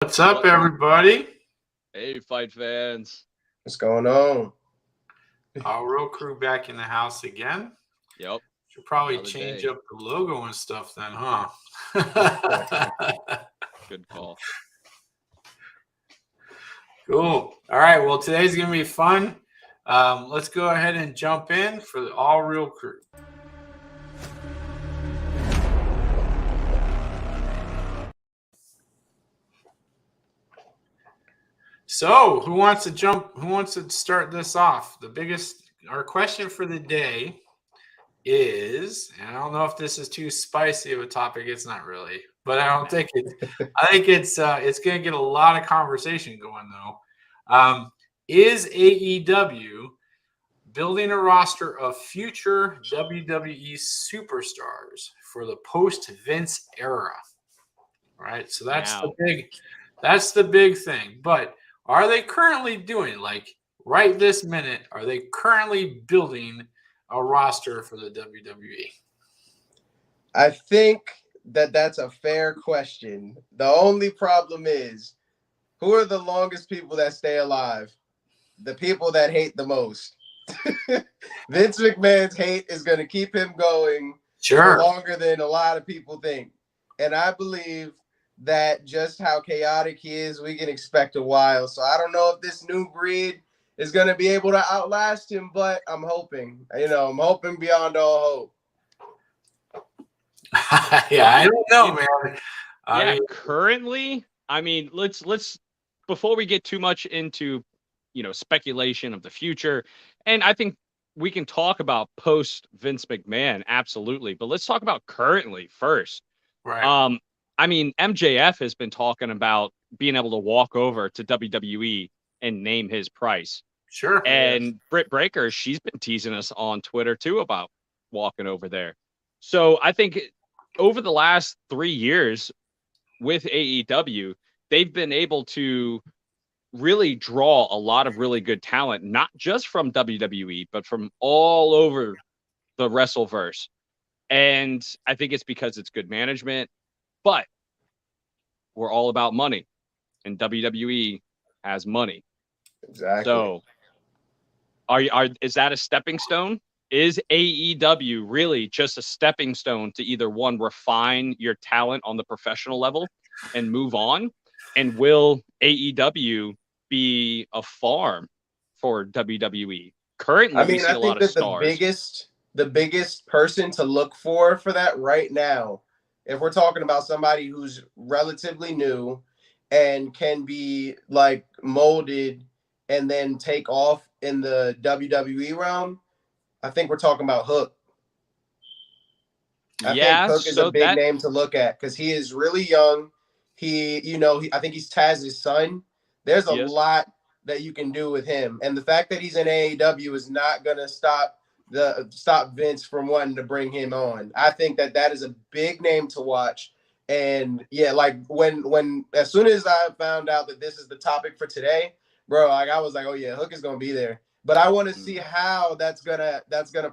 What's up, everybody? Hey, fight fans. What's going on? Our real crew back in the house again. Yep. Should probably Another change day. up the logo and stuff then, huh? Good call. Cool. All right. Well, today's going to be fun. Let's go ahead and jump in for the all real crew. So, who wants to jump? Who wants to start this off? Our question for the day is, and I don't know if this is too spicy of a topic. It's not really, but I don't think it. I think it's going to get a lot of conversation going though. Is AEW building a roster of future WWE superstars for the post Vince era? All right, so that's the big thing. But are they currently doing, like right this minute? Are they currently building a roster for the WWE? I think that's a fair question. The only problem is, who are the longest people that stay alive? The people that hate the most. Vince McMahon's hate is going to keep him going for longer than a lot of people think. And I believe that just how chaotic he is, we can expect a while. So I don't know if this new breed is going to be able to outlast him, but I'm hoping. I'm hoping beyond all hope. Yeah, I don't know, man. Currently, let's before we get too much into, speculation of the future, and I think we can talk about post Vince McMahon, absolutely, but let's talk about currently first. Right. MJF has been talking about being able to walk over to WWE and name his price. Sure. And Britt Baker, she's been teasing us on Twitter too about walking over there. So I think over the last 3 years with AEW, they've been able to really draw a lot of really good talent, not just from WWE, but from all over the Wrestleverse. And I think it's because it's good management, but we're all about money, and WWE has money. Exactly. So is that a stepping stone? Is AEW really just a stepping stone to either one, refine your talent on the professional level and move on? And will AEW be a farm for WWE? Currently, we see a lot of stars. The biggest person to look for that right now, if we're talking about somebody who's relatively new and can be like molded and then take off in the WWE realm, I think we're talking about Hook. I think Hook is a big name to look at because he is really young. I think he's Taz's son. There's a lot that you can do with him. And the fact that he's in AEW is not going to stop Vince from wanting to bring him on. I think that is a big name to watch. And yeah, like when as soon as I found out that this is the topic for today, bro, like I was like, oh yeah, Hook is going to be there. But I want to see how that's gonna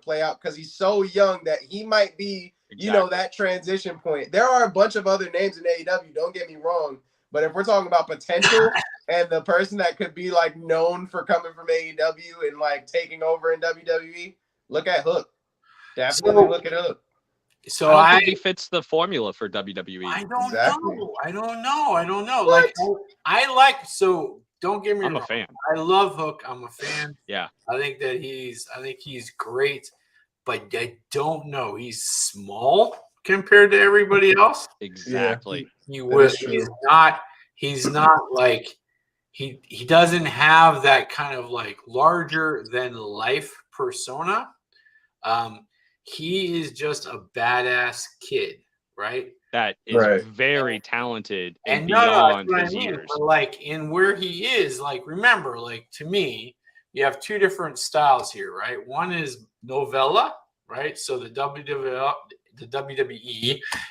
play out because he's so young that he might be, that transition point. There are a bunch of other names in AEW, don't get me wrong, but if we're talking about potential and the person that could be like known for coming from AEW and like taking over in WWE, look at Hook. Definitely look it up. So I don't think he fits the formula for WWE. I don't know. So don't get me wrong. I'm a fan. I love Hook. I'm a fan. Yeah. I think he's great, but I don't know. He's small compared to everybody else. Exactly. He's not like he doesn't have that kind of like larger than life persona. He is just a badass kid, right? That is very talented and beyond his years. But like in where he is, like remember, like to me, you have two different styles here, right? One is novella, right? So the WWE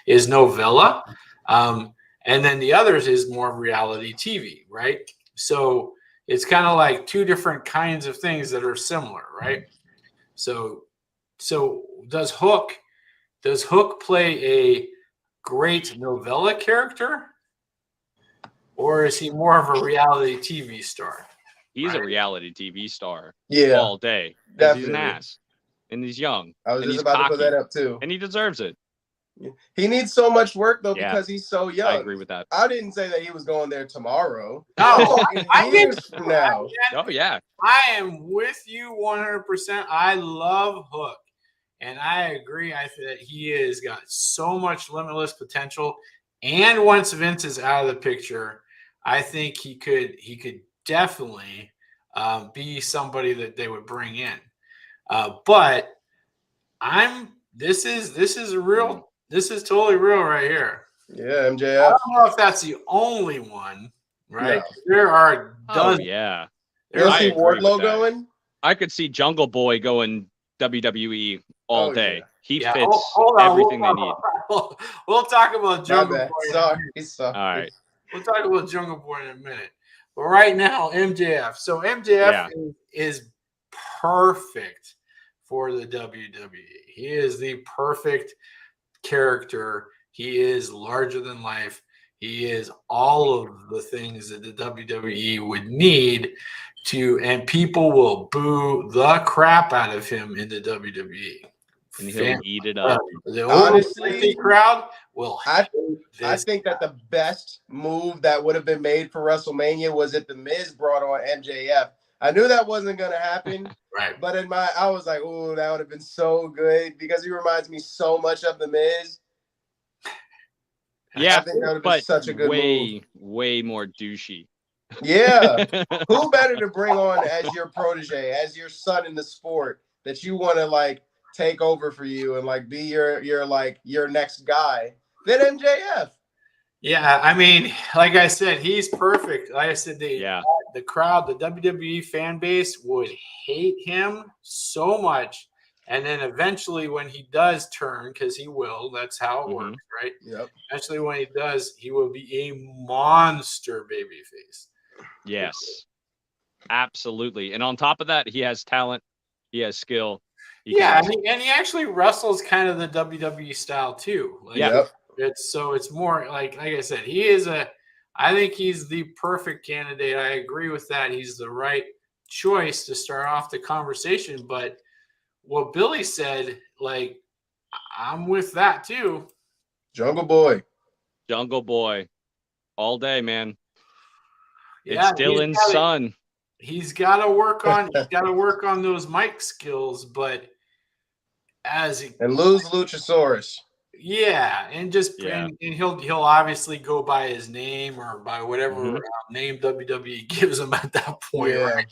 is novella, and then the others is more reality TV, right? So it's kind of like two different kinds of things that are similar, right? So does Hook play a great novella character? or is he more of a reality TV star? He's a reality TV star Yeah, all day because he's an definitely. ass and he's young. I was and just he's about cocky, to put that up too. and he deserves it. He needs so much work though because he's so young. I agree with that. I didn't say that he was going there tomorrow. No, I years from now. Oh yeah, I am with you 100%. I love Hook, and I agree. I think that he has got so much limitless potential. And once Vince is out of the picture, I think he could definitely be somebody that they would bring in. But this is a real. This is totally real right here. Yeah, MJF. I don't know if that's the only one, right? No. There are dozens. Oh yeah. You'll see Wardlow going. I could see Jungle Boy going WWE all day. Yeah. He fits everything they need. We'll talk about Jungle Boy. Sorry. All right. We'll talk about Jungle Boy in a minute. But right now, MJF. So MJF is perfect for the WWE. He is the perfect character. He is larger than life. He is all of the things that the WWE would need to, and people will boo the crap out of him in the WWE. And he'll eat it up. The honestly crowd will. I think that the best move that would have been made for WrestleMania was if The Miz brought on MJF. I knew that wasn't going to happen. Right. But I was like, oh, that would have been so good because he reminds me so much of The Miz. Yeah, I think that would have been such a good move. Way more douchey. Yeah. Who better to bring on as your protege, as your son in the sport that you want to like take over for you and like be your next guy than MJF? Yeah, I mean, like I said, he's perfect. Like I said, the crowd, the WWE fan base would hate him so much. And then eventually when he does turn, because he will, that's how it works, right? Yep. Eventually when he does, he will be a monster babyface. Yes, absolutely. And on top of that, he has talent. He has skill. And he actually wrestles kind of the WWE style too. Like, it's more like I said, I think he's the perfect candidate. I agree with that. He's the right choice to start off the conversation. But what Billy said, like, I'm with that too. Jungle Boy all day, man. Yeah, it's Dylan's son. He's got to work on those mic skills, but and lose Luchasaurus. Yeah, and he'll obviously go by his name or by whatever name WWE gives him at that point. Yeah. Right?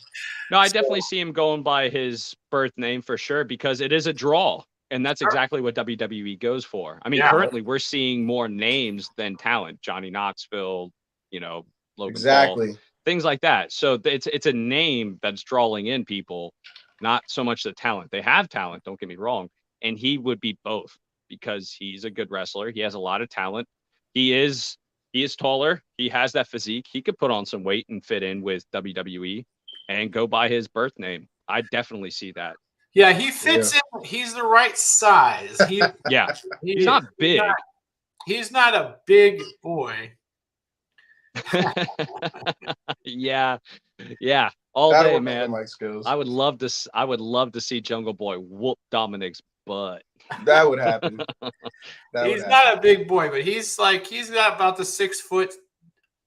No, I definitely see him going by his birth name for sure because it is a draw, and that's exactly what WWE goes for. I mean, currently we're seeing more names than talent. Johnny Knoxville, Logan Paul, things like that. So it's a name that's drawing in people, not so much the talent. They have talent, don't get me wrong, and he would be both. Because he's a good wrestler. He has a lot of talent. He is taller. He has that physique. He could put on some weight and fit in with WWE and go by his birth name. I definitely see that. Yeah, he fits in. He's the right size. He's not big. He's not a big boy. Yeah. All day, man. I would love to see Jungle Boy whoop Dominic's butt. That would happen. He's not a big boy, but he's got about the 6 foot.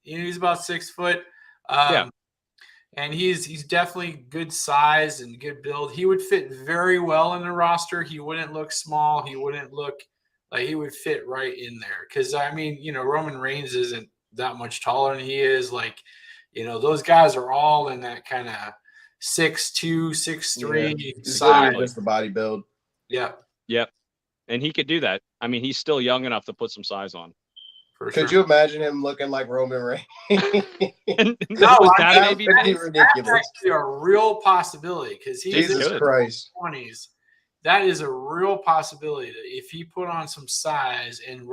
He's about 6 foot. And he's definitely good size and good build. He would fit very well in the roster. He wouldn't look small. He wouldn't look like he would fit right in there. Because I mean, Roman Reigns isn't that much taller than he is. Like, those guys are all in that kind of 6'2", 6'3" size. Just the body build. Yeah. Yep. And he could do that. I mean, he's still young enough to put some size on. Could you imagine him looking like Roman Reigns? That'd be ridiculous. That's actually a real possibility because he's in his 20s. That is a real possibility that if he put on some size and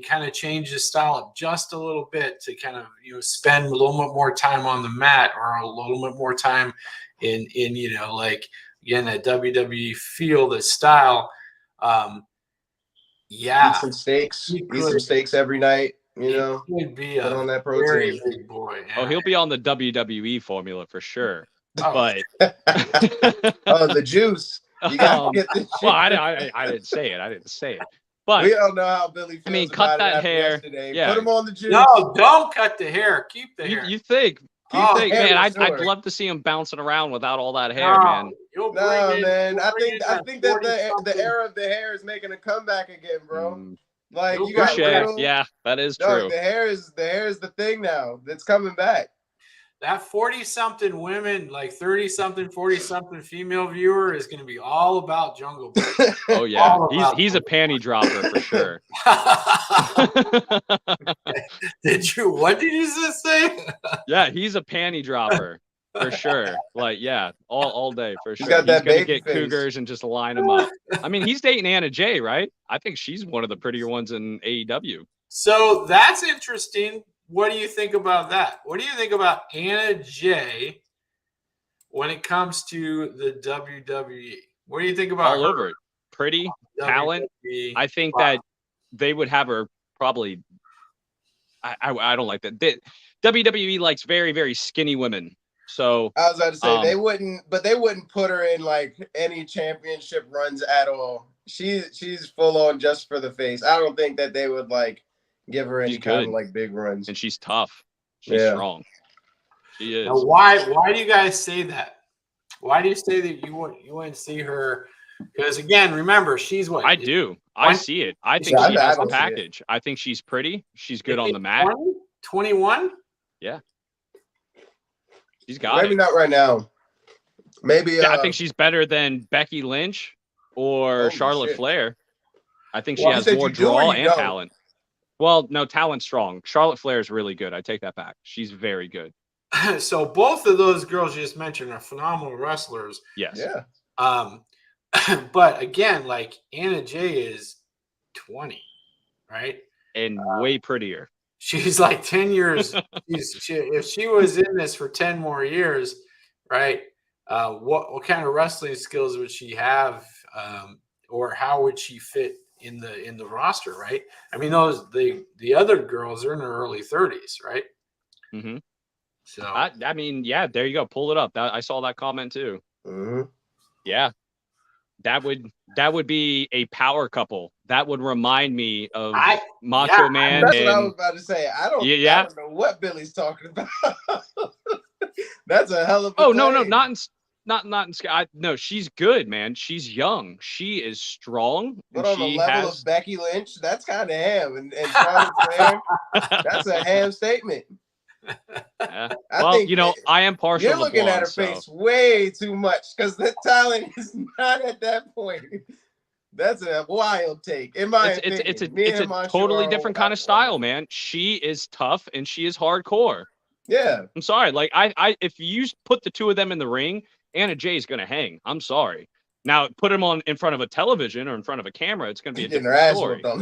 kind of change his style up just a little bit to kind of spend a little bit more time on the mat or a little bit more time in like again that WWE feel, the style. Eat some steaks. Eat some steaks every night. You know, would be put on that very protein. big boy. Oh, he'll be on the WWE formula for sure. Oh. But the juice. You gotta get the juice. Well, I didn't say it. I didn't say it. But we don't know how Billy feels. I mean, cut that hair. Yesterday. Yeah. Put him on the juice. No, don't cut the hair. Keep the hair. You think? Hair, man? sure. I'd love to see him bouncing around without all that hair, man. Man. I think that the era of the hair is making a comeback again, bro. Like you got real, yeah, that is true. The hair is the thing now that's coming back. That 40-something women, like 30-something, 40-something female viewer is going to be all about Jungle Boy. Oh yeah, he's a panty dropper for sure. What did you just say? Yeah, he's a panty dropper for sure. Like, yeah, all day for sure. He's gonna get cougars and just line them up. I mean, he's dating Anna Jay, right? I think she's one of the prettier ones in AEW. So that's interesting. What do you think about that? What do you think about Anna Jay when it comes to the WWE? What do you think about all over it? Pretty talent. I think that they would have her probably. I don't like that. WWE likes very, very skinny women. So I was about to say they wouldn't put her in like any championship runs at all. She's full on just for the face. I don't think that they would like give her any kind of like big runs. And she's tough. She's strong. She is. Now, why do you guys say that? Why do you say that you wouldn't see her? Because again, remember, she's what? I do. I see it. I think she has the package. I think she's pretty. She's good on the mat. 21? Yeah. She's got it. Maybe not right now. Maybe I think she's better than Becky Lynch or Charlotte Flair. I think she has more draw and talent. Well, no, talent strong. Charlotte Flair is really good. I take that back. She's very good. So both of those girls you just mentioned are phenomenal wrestlers. Yes. Yeah. But again, like Anna Jay is 20, right? And way prettier. She's like 10 years. If she was in this for 10 more years, right? What kind of wrestling skills would she have, or how would she fit in the roster, right? I mean, the other girls are in their early 30s, right? Mm-hmm. So I mean, yeah, there you go. Pull it up. I saw that comment too. Mm-hmm. Yeah, that would be a power couple. That would remind me of Macho Man. That's what I was about to say. I don't know what Billy's talking about. That's a hell of a thing. No, not in Sky. No, she's good, man. She's young. She is strong. But on the level of Becky Lynch, that's kind of ham. And Charlotte Flair, that's a ham statement. Yeah. Well, I am partial. You're looking at her face way too much because the talent is not at that point. That's a wild take. In my opinion, it's a totally different kind of style, man. She is tough and she is hardcore. Yeah. I'm sorry. Like if you put the two of them in the ring, Anna Jay is gonna hang. I'm sorry. Now put them in front of a television or in front of a camera, it's gonna be a different story. On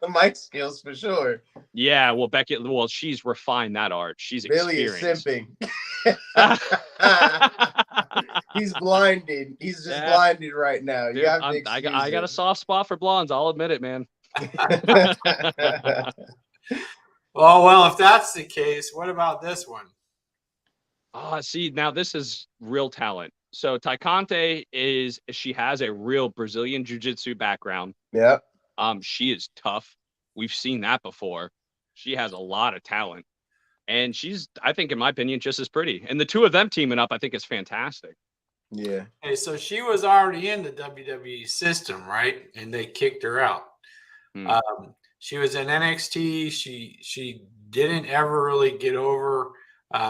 the mic skills for sure. Yeah, well, Becky, she's refined that art. She's experienced. Billy is simping. He's blinded. He's just blinded right now. You I got a soft spot for blondes. I'll admit it, man. well, if that's the case, what about this one? See, now this is real talent. So Taikante she has a real Brazilian jiu-jitsu background. Yeah. She is tough. We've seen that before. She has a lot of talent. And she's, I think, in my opinion, just as pretty. And the two of them teaming up, I think, is fantastic. Yeah. Okay, so she was already in the WWE system, right? And they kicked her out. She was in NXT. She didn't ever really get over.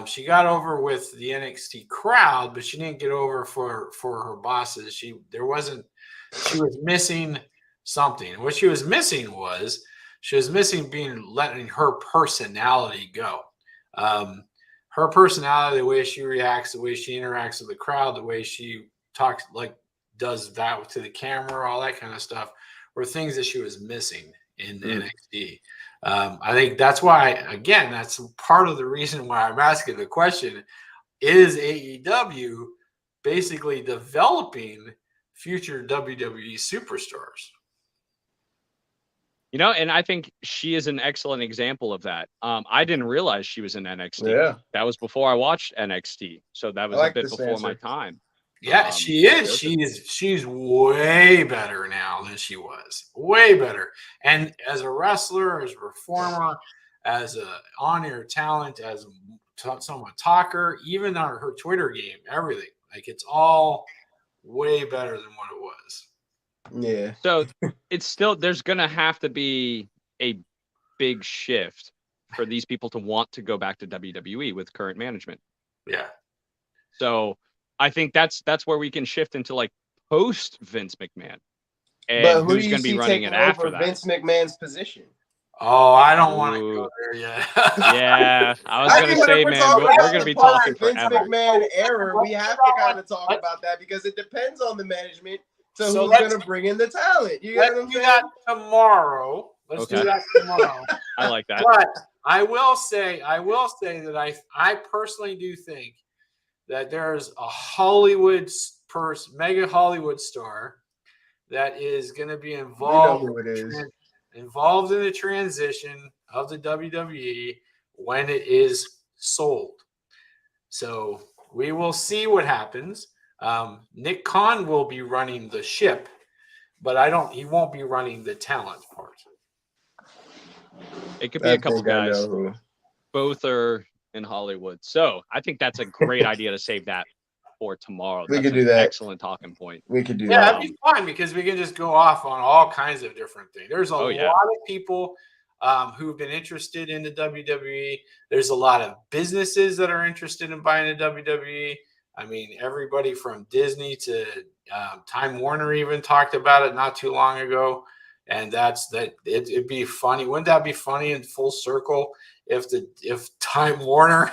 She got over with the NXT crowd, but she didn't get over for her bosses. She was missing something. What she was missing was letting her personality go. Her personality, the way she reacts, the way she interacts with the crowd, the way she talks, like does that to the camera, all that kind of stuff, were things that she was missing in NXT. I think that's why, again, that's part of the reason why I'm asking the question: is AEW basically developing future WWE superstars? And I think she is an excellent example of that. I didn't realize she was in NXT. Yeah. That was before I watched NXT. So that was a bit before my time. Yeah, she is. She's way better now than she was. Way better. And as a wrestler, as a performer, as a on-air talent, as someone talker, even on her Twitter game, everything. Like, it's all way better than what it was. Yeah. So it's still, there's going to have to be a big shift for these people to want to go back to WWE with current management. Yeah. So I think that's where we can shift into like post Vince McMahon. And but who who's going to be running it after that? Vince McMahon's position. Oh, I don't want to go there yet. Yeah, I was going to say, man, we're going to be talking Vince forever. McMahon era. We have to kind of talk about that because it depends on the management. So who's going to bring in the talent? You let's do that tomorrow. Let's do that tomorrow. I like that. But I will say that I personally do think that there's a Hollywood mega Hollywood star that is going to be involved in the transition of the WWE when it is sold. So we will see what happens. Nick Khan will be running the ship, but he won't be running the talent part. It could be a couple guys. Both are in Hollywood. So I think that's a great idea to save that for tomorrow. We could do that. Excellent talking point. We could do that. Yeah, that'd be fun because we can just go off on all kinds of different things. There's a lot of people who've been interested in the WWE. There's a lot of businesses that are interested in buying the WWE. I mean, everybody from Disney to Time Warner even talked about it not too long ago. And it'd be funny. Wouldn't that be funny in full circle if Time Warner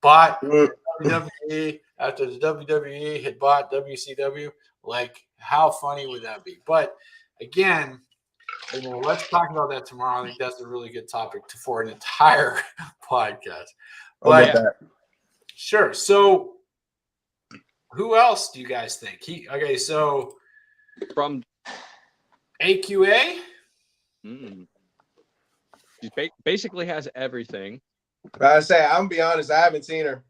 bought WWE after the WWE had bought WCW? Like, how funny would that be? But again, let's talk about that tomorrow. I think that's a really good topic for an entire podcast. But sure. So who else do you guys think? So from AQA? She basically has everything. I'm gonna be honest, I haven't seen her.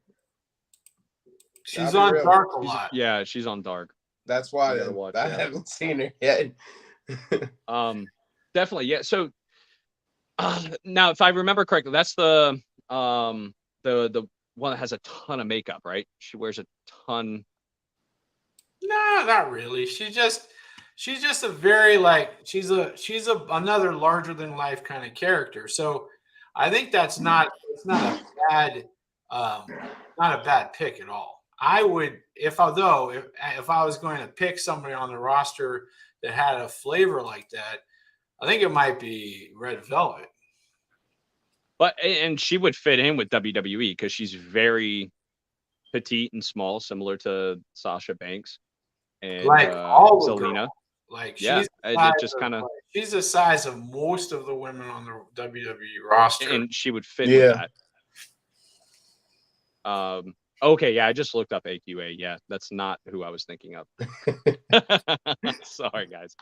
She's on Dark a lot. Yeah, she's on Dark. That's why I haven't seen her yet. Definitely, yeah. So now, if I remember correctly, that's the one that has a ton of makeup, right? She wears a ton. No, not really. She's just a very she's another larger than life kind of character. So I think it's not a bad pick at all. I would, if I was going to pick somebody on the roster that had a flavor like that, I think it might be Red Velvet. And she would fit in with WWE because she's very petite and small, similar to Sasha Banks and Zelina. She's the size of most of the women on the WWE roster, and she would fit with that. Okay, yeah, I just looked up AQA. Yeah, that's not who I was thinking of. Sorry, guys.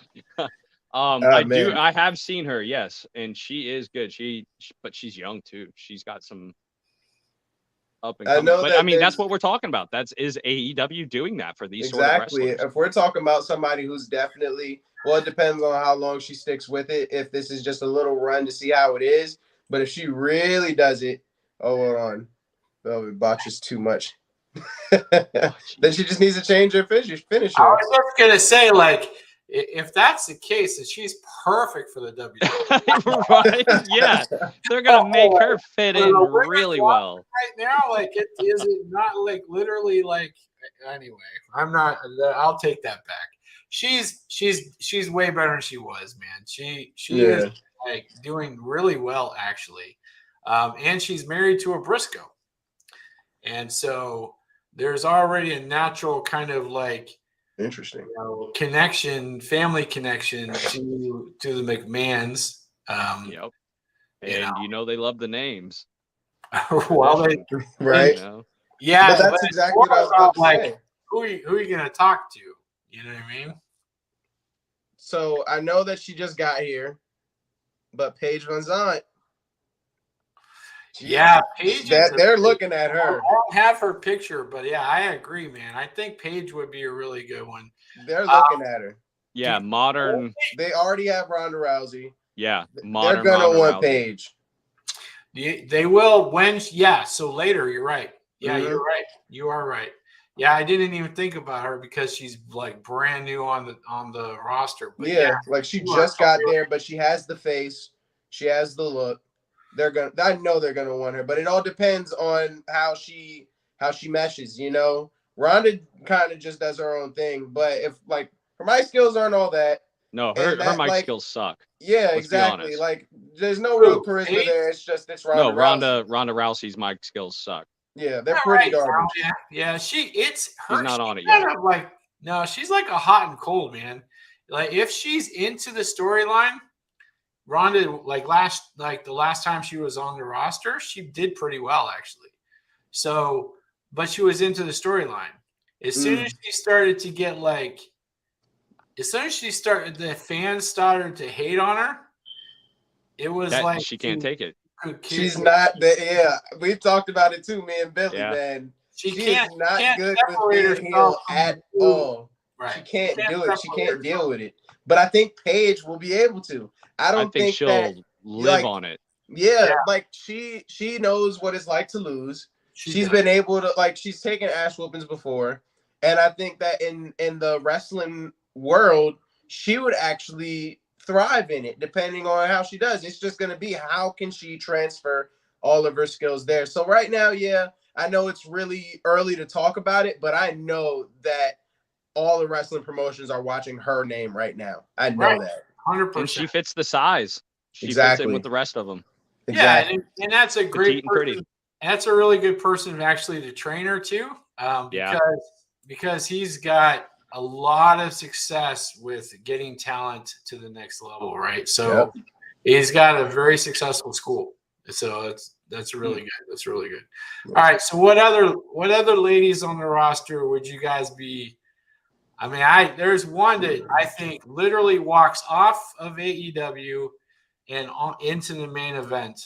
I have seen her, yes, and she is good. But she's young too. She's got some up and coming. But that's what we're talking about. Is AEW doing that for these sort of wrestlers? If we're talking about somebody who's definitely, it depends on how long she sticks with it. If this is just a little run to see how it is, but if she really does it, hold on, it botches too much. Then she just needs to change her finisher. I was just gonna say, if that's the case, then she's perfect for the WWE. Right? Yeah, they're gonna make her fit in really well. Right now, is it not literally anyway? I'm not. I'll take that back. She's way better than she was, man. She is doing really well actually, and she's married to a Briscoe, and so there's already a natural kind of interesting family connection to the McMahons. Yep. And they love the names. Well, right? Yeah, but that's exactly what I was about to say. Who are you gonna talk to? You know what I mean? So I know that she just got here. but Paige Van Zandt. Yeah, Paige. They're looking at her. I don't have her picture, but yeah, I agree, man. I think Paige would be a really good one. They're looking at her. Yeah, modern. They already have Ronda Rousey. Yeah, modern. They're gonna Ronda want Rousey. Paige. They will when. Yeah, so later. You're right. Yeah, Mm-hmm. you're right. You are right. Yeah, I didn't even think about her because she's like brand new on the roster. But yeah, like she just got there, but she has the face, she has the look. I know they're gonna want her, but it all depends on how she meshes. You know, Ronda kind of just does her own thing, but if like her mic skills aren't all that. No, her mic skills suck. Yeah, Let's exactly. Like there's no real charisma there. It's just Ronda. No, Ronda Rousey's mic skills suck. Yeah, they're pretty garbage. Yeah, she's not on it yet. No, she's like a hot and cold, man. Like if she's into the storyline, Ronda, the last time she was on the roster, she did pretty well actually. So, but she was into the storyline. As soon as she started to get the fans started to hate on her. It was like she can't take it. She's not we've talked about it too, me and Billy, man. She is not good with being heel at all. Right. She can't do it. She can't deal with it. But I think Paige will be able to. I don't think she'll live on it. Yeah, like she knows what it's like to lose. She's been able to she's taken ass whoopings before. And I think that in the wrestling world, she would actually thrive in it, depending on how she does. It's just going to be how can she transfer all of her skills there. So right now, I know it's really early to talk about it, but I know that all the wrestling promotions are watching her name right now. I know that. 100%. And she fits the size. She fits in with the rest of them. Exactly. Yeah, and that's a great person. That's a really good person actually to train her too. Because he's got a lot of success with getting talent to the next level, right? So he's got a very successful school. So that's really good. That's really good. All right. So what other ladies on the roster would you guys be? I mean, there's one that I think literally walks off of AEW and into the main event,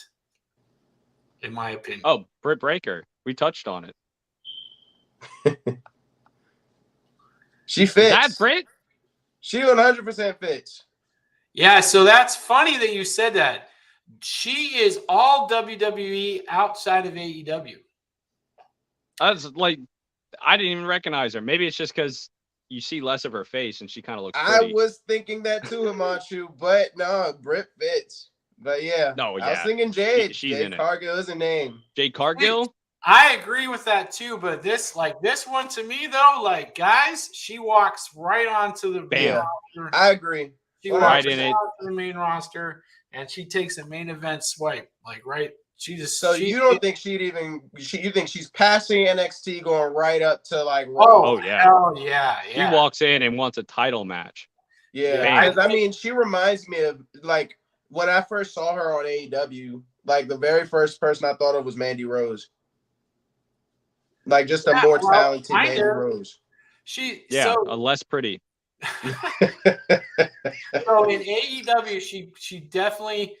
in my opinion. Oh, Britt Baker. We touched on it. She fits. Is that Britt? She 100% fits. Yeah, so that's funny that you said that. She is all WWE outside of AEW. That's like, I didn't even recognize her. Maybe it's just because you see less of her face and she kind of looks pretty. I was thinking that too, Himanshu, but no, Britt fits. But I was thinking Jade. Jade Cargill is a name. Jade Cargill? I agree with that too, but this one to me though, guys, she walks right onto the main roster. I agree. She walks right onto the main roster, and she takes a main event swipe, right? You don't think you think she's passing NXT, going right up to Oh yeah, hell yeah. She walks in and wants a title match. Yeah, I mean, she reminds me of when I first saw her on AEW. The very first person I thought of was Mandy Rose. Just a more talented Mandy Rose. A less pretty. So in AEW, she definitely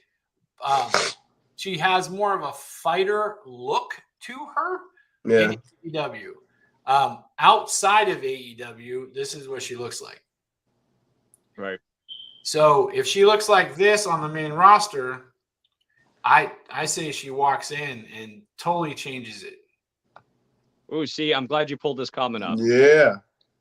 she has more of a fighter look to her. Yeah. In AEW, outside of AEW, this is what she looks like. Right. So if she looks like this on the main roster, I say she walks in and totally changes it. Oh, see, I'm glad you pulled this comment up. Yeah.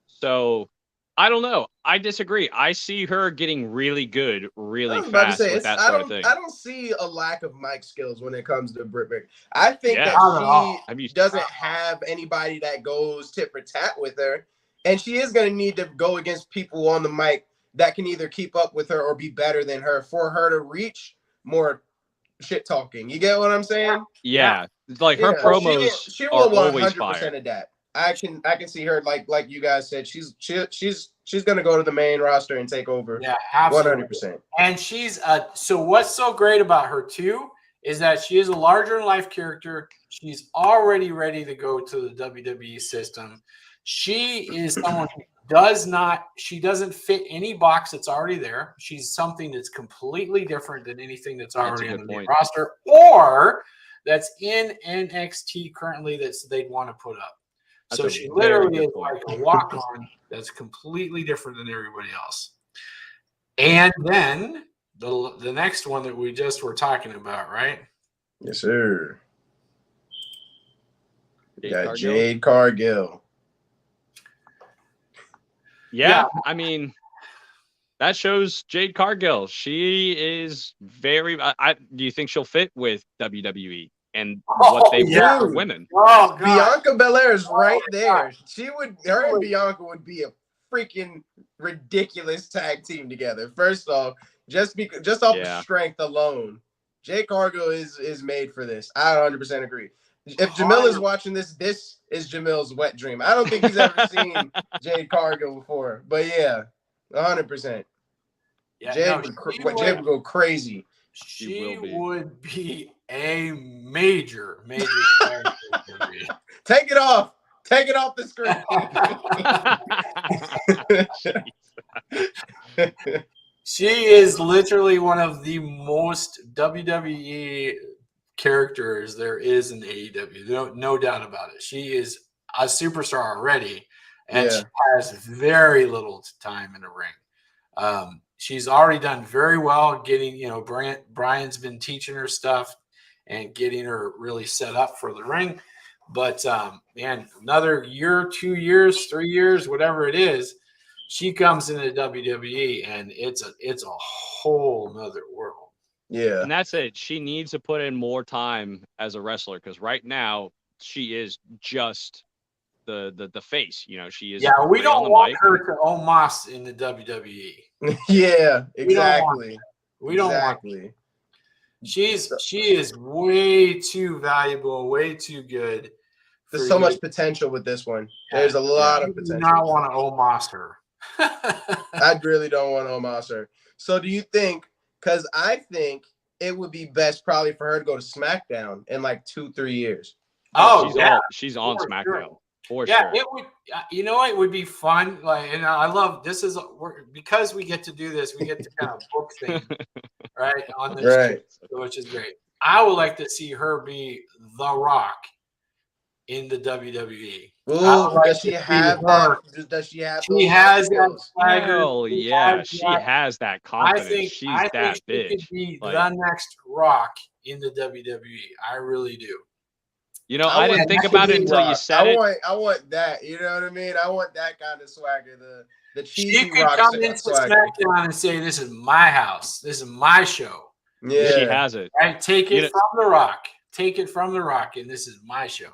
So, I don't know. I disagree. I see her getting really good, really fast with that sort of thing. I don't see a lack of mic skills when it comes to Britt Baker. I think that she doesn't have anybody that goes tit for tat with her, and she is going to need to go against people on the mic that can either keep up with her or be better than her for her to reach more shit talking. You get what I'm saying? Yeah. Her promos she will are always 100% fire. adapt. I can see her like you guys said. She's gonna go to the main roster and take over. Yeah, absolutely. 100%. And she's so what's so great about her too is that she is a larger than life character. She's already ready to go to the WWE system. She is someone who she doesn't fit any box that's already there. She's something that's completely different than anything that's already on the main roster or that's in NXT currently they'd want to put up. So she literally is like a walk-on that's completely different than everybody else. And then the next one that we just were talking about, right? Yes, sir. Jade Cargill. Yeah, I mean, that shows Jade Cargill. She is very. Do you think she'll fit with WWE and what they want for women? Oh, Bianca Belair is right there. Her and Bianca would be a freaking ridiculous tag team together. First off, just off the strength alone, Jade Cargill is made for this. I 100% agree. If Jamil is watching this, this is Jamil's wet dream. I don't think he's ever seen Jade Cargill before, but yeah, 100%. Yeah, Jade would go crazy. She would be a major Take it off. Take it off the screen. She is literally one of the most WWE characters there is in AEW. No doubt about it. She is a superstar already, and she has very little time in the ring. She's already done very well getting, Brian's been teaching her stuff and getting her really set up for the ring. But man, another year, 2 years, 3 years, whatever it is, she comes into WWE and it's a whole nother world. Yeah. And that's it. She needs to put in more time as a wrestler because right now she is just the face. She is. Yeah, we don't want her to Omos in the WWE. Yeah, exactly. We don't want her. She is way too valuable, way too good. There's so much potential with this one. There's a lot of potential. I do not want to Omos her. I really don't want to Omos her. So do you think, because I think it would be best probably for her to go to SmackDown in like 2-3 years. She's on SmackDown. Sure. For sure. Yeah, it would. It would be fun. And I love this because we get to do this. We get to kind of book things, right? On this, right? Which is great. I would like to see her be The Rock in the WWE. Ooh, does she have that? Does she have? She has that. Hell yeah, she has that confidence. She's that bitch. She could be the next Rock in the WWE. I really do. I didn't think about it until you said it. I want that. You know what I mean? I want that kind of swagger. The cheesy she could come into SmackDown and say, "This is my house. This is my show." Yeah, she has it. Right? Take it from The Rock. Take it from The Rock, and this is my show.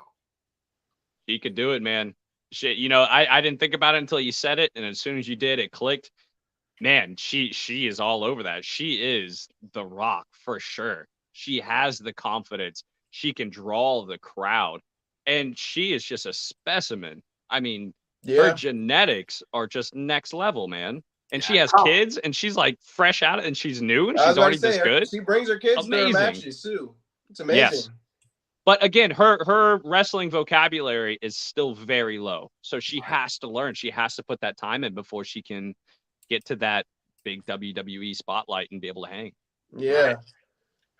She could do it, man. I didn't think about it until you said it, and as soon as you did, it clicked. Man, she is all over that. She is The Rock for sure. She has the confidence. She can draw the crowd, and she is just a specimen. I mean, her genetics are just next level, man. And she has kids, and she's like fresh out, and she's new, and she's already this good. She brings her kids to her matches too. It's amazing. Yes. But again, her wrestling vocabulary is still very low, so she has to learn. She has to put that time in before she can get to that big WWE spotlight and be able to hang. Yeah.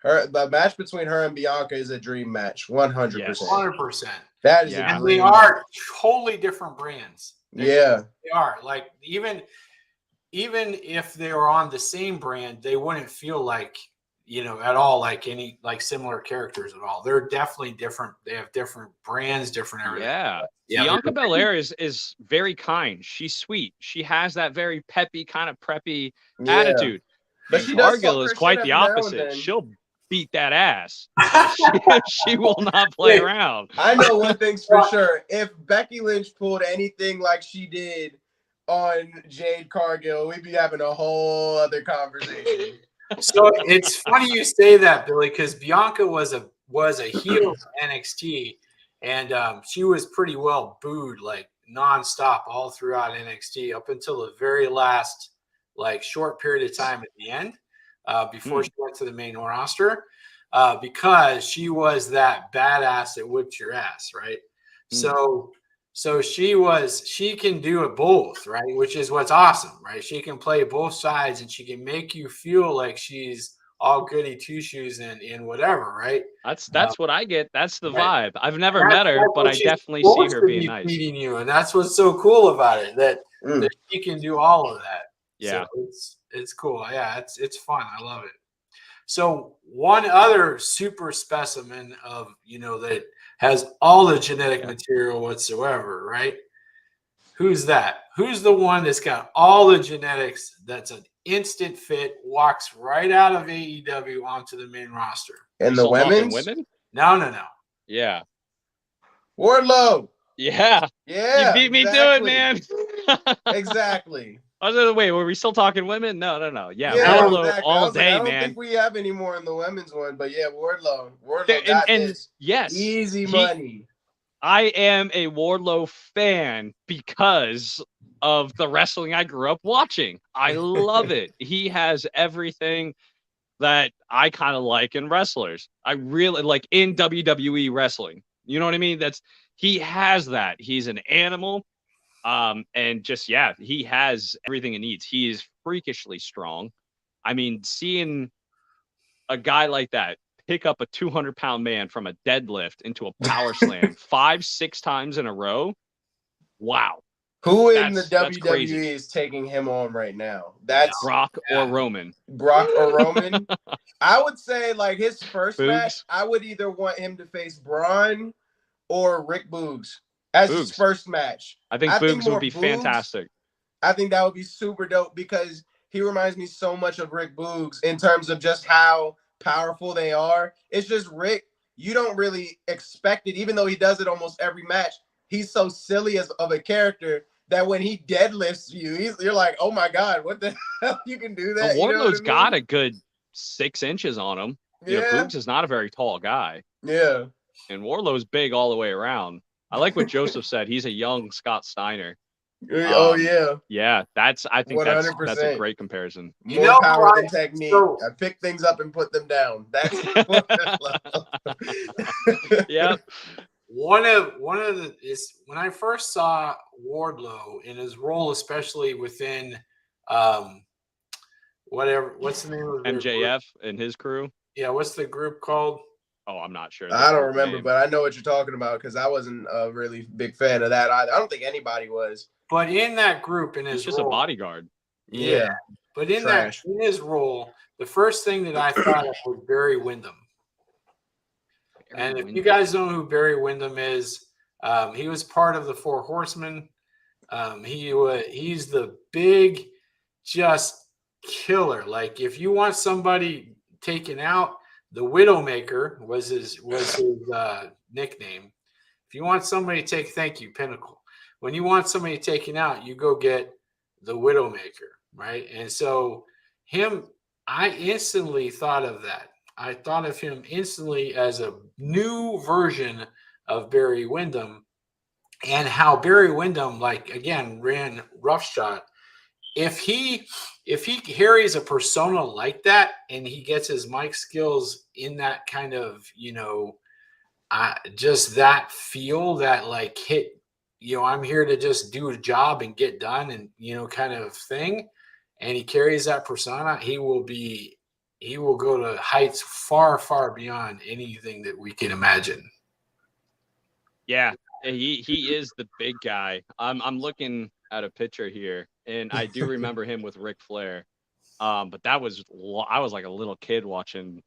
The match between her and Bianca is a dream match, 100%. 100%. That is, and they are totally different brands. They are like even if they were on the same brand, they wouldn't feel like at all like any similar characters at all. They're definitely different. They have different brands, different everything. Yeah. Bianca Belair is very kind. She's sweet. She has that very peppy kind of preppy attitude. But Cargill is quite the opposite. She'll beat that ass. She will not play around. I know one thing's for sure. If Becky Lynch pulled anything like she did on Jade Cargill, we'd be having a whole other conversation. So it's funny you say that, Billy, because Bianca was a heel of NXT, and she was pretty well booed like nonstop all throughout NXT up until the very last short period of time at the end. Before she went to the main roster, because she was that badass that whipped your ass, right? So So she can do it both, right? Which is what's awesome, right? She can play both sides and she can make you feel like she's all goody two shoes and whatever, right? That's what I get. That's the Right. vibe. I've never met her, but I definitely see her being nice. Feeding you, and that's what's so cool about it, that she can do all of that. Yeah. So it's cool. Yeah, it's fun. I love it. So one other super specimen of, that has all the genetic material whatsoever, right? Who's that? Who's the one that's got all the genetics, that's an instant fit, walks right out of AEW onto the main roster? And the women's? No. Yeah. Wardlow. Yeah. Yeah. You beat me to it, man. Exactly. I was like, wait, were we still talking women? No. Yeah, Wardlow exactly. All day, I don't man. think we have any more in the women's one, but yeah, Wardlow got this. Yes, easy money. I am a Wardlow fan because of the wrestling I grew up watching. I love it. He has everything that I kind of like in wrestlers. I really like in WWE wrestling. You know what I mean? He has that. He's an animal. And just, he has everything he needs. He is freakishly strong. I mean, seeing a guy like that pick up a 200-pound man from a deadlift into a power slam 5-6 times in a row. Wow. Who in the WWE is taking him on right now? That's Brock or Roman. Brock or Roman. I would say like his first Boogs. match, I would either want him to face Braun or Rick Boogs as his first match. I think Boogs would be fantastic. I think that would be super dope because he reminds me so much of Rick Boogs in terms of just how powerful they are. It's just Rick, you don't really expect it, even though he does it almost every match. He's so silly of a character that when he deadlifts you, you're like, oh my God, what the hell? You can do that? Wardlow's got a good 6 inches on him. Yeah. Boogs is not a very tall guy. Yeah. And Wardlow's big all the way around. I like what Joseph said. He's a young Scott Steiner. Oh yeah. Yeah, I think 100%. That's a great comparison. More power than technique. So, I pick things up and put them down. That's what I love. Yeah. One of the is when I first saw Wardlow in his role, especially within what's the name of MJF and his crew? Yeah, what's the group called? Oh, I'm not sure. I don't remember, but I know what you're talking about because I wasn't a really big fan of that. I don't think anybody was. But in that group, in his just role, a bodyguard. Yeah. But in his role, the first thing that I thought of was Barry Windham. And if you guys know who Barry Windham is, he was part of the Four Horsemen. He's the big, just killer. Like if you want somebody taken out, the Widowmaker was his nickname. If you want somebody to thank you, Pinnacle. When you want somebody taken out, you go get the Widowmaker, right? And so I instantly thought of that. I thought of him instantly as a new version of Barry Windham, and how Barry Windham, like again, ran roughshod. If he carries a persona like that and he gets his mic skills in that kind of, just that feel, that like hit, I'm here to just do a job and get done and, kind of thing. And he carries that persona, he will go to heights far, far beyond anything that we can imagine. Yeah, he is the big guy. I'm looking at a picture here, and I do remember him with Ric Flair. But I was like a little kid watching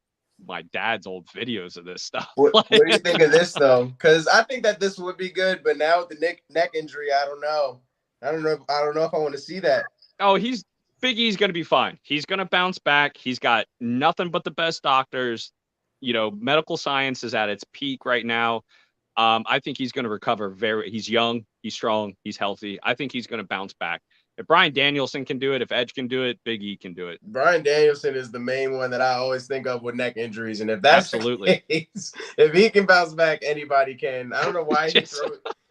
my dad's old videos of this stuff. What do you think of this though? Because I think that this would be good, but now with the neck injury, I don't know. I don't know if I want to see that. Oh, Big E's going to be fine. He's going to bounce back. He's got nothing but the best doctors. Medical science is at its peak right now. I think he's going to recover. He's young, he's strong, he's healthy. I think he's going to bounce back. If Bryan Danielson can do it, if Edge can do it, Big E can do it. Bryan Danielson is the main one that I always think of with neck injuries. And if that's absolutely the case, if he can bounce back, anybody can. I don't know why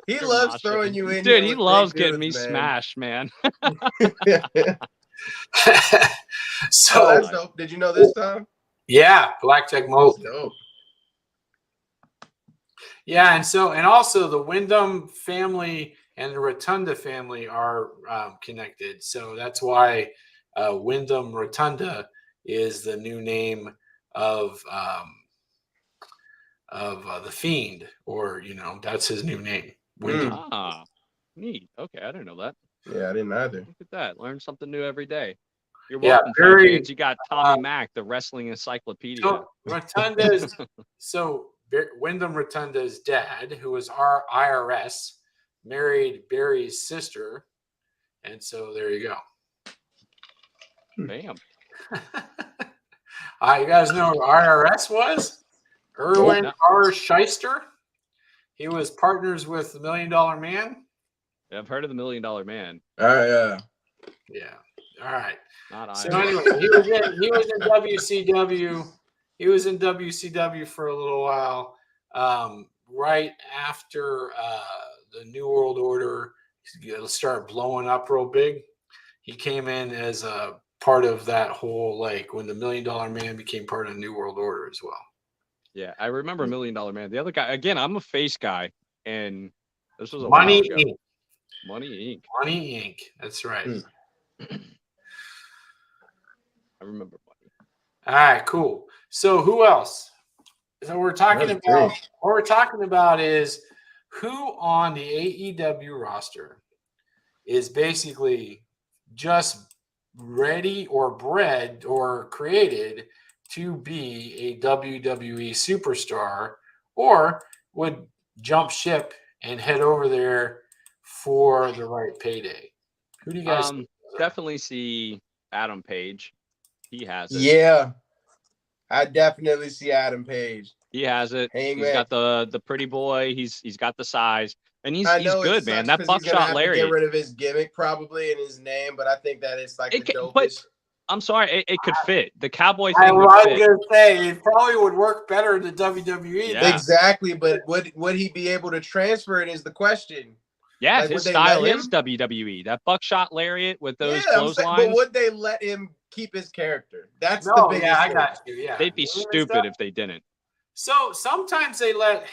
he loves throwing you in. Dude, he loves getting me smashed, man. So that's dope. Did you know this, Tom? Yeah, Blackjack Mold. Dope. Yeah, and also the Wyndham family and the Rotunda family are connected. So that's why Wyndham Rotunda is the new name of the Fiend, or that's his new name. Wyndham. Neat. Okay, I didn't know that. Yeah, I didn't either. Look at that. Learn something new every day. You're Yeah, welcome, fans. You got Tommy Mack, the wrestling encyclopedia. So Rotunda's Wyndham Rotunda's dad, who was our IRS, married Barry's sister, and so there you go. Bam. You guys know who IRS was? Erwin R. Shyster. He was partners with the $1 Million Man. Yeah, I've heard of the $1 Million Man. Yeah. All right. Not so anyway, he was in WCW. He was in WCW for a little while. Right after the New World Order started blowing up real big, he came in as a part of that whole, like, when the $1 Million Man became part of the New World Order as well. Yeah, I remember $1 Million Man. The other guy, again, I'm a face guy, and this was a Money show. Inc. Money Inc. Money Inc. That's right. I remember Money. All right, cool. So who else? So what we're talking about is who on the AEW roster is basically just ready or bred or created to be a WWE superstar, or would jump ship and head over there for the right payday. Who do you guys definitely see Adam Page. He has it. Yeah. I definitely see Adam Page. He has it. Hey, he's got the pretty boy. He's got the size, and he's good, man. That buckshot lariat. Get rid of his gimmick probably in his name, but I think that it's like the dopest. But I'm sorry, it could fit. The cowboy thing I would was fit. gonna say it probably would work better in the WWE. Yeah. Exactly, but would he be able to transfer it is the question. Yeah, like, his style is WWE. That buckshot lariat with those clotheslines. But would they let him keep his character? That's the biggest I got you. Yeah, they'd be stupid if they didn't. So sometimes they let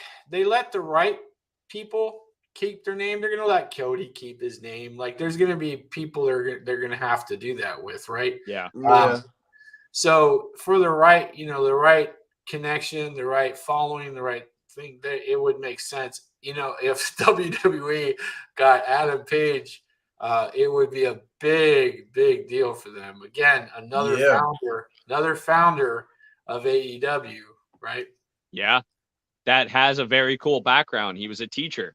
the right people keep their name. They're gonna let Cody keep his name. Like, there's gonna be people they're gonna have to do that with, right? Yeah. So for the right, the right connection, the right following, the right thing, that it would make sense. If WWE got Adam Page, it would be a big, big deal for them. Again, another founder of AEW, right? Yeah, that has a very cool background. He was a teacher,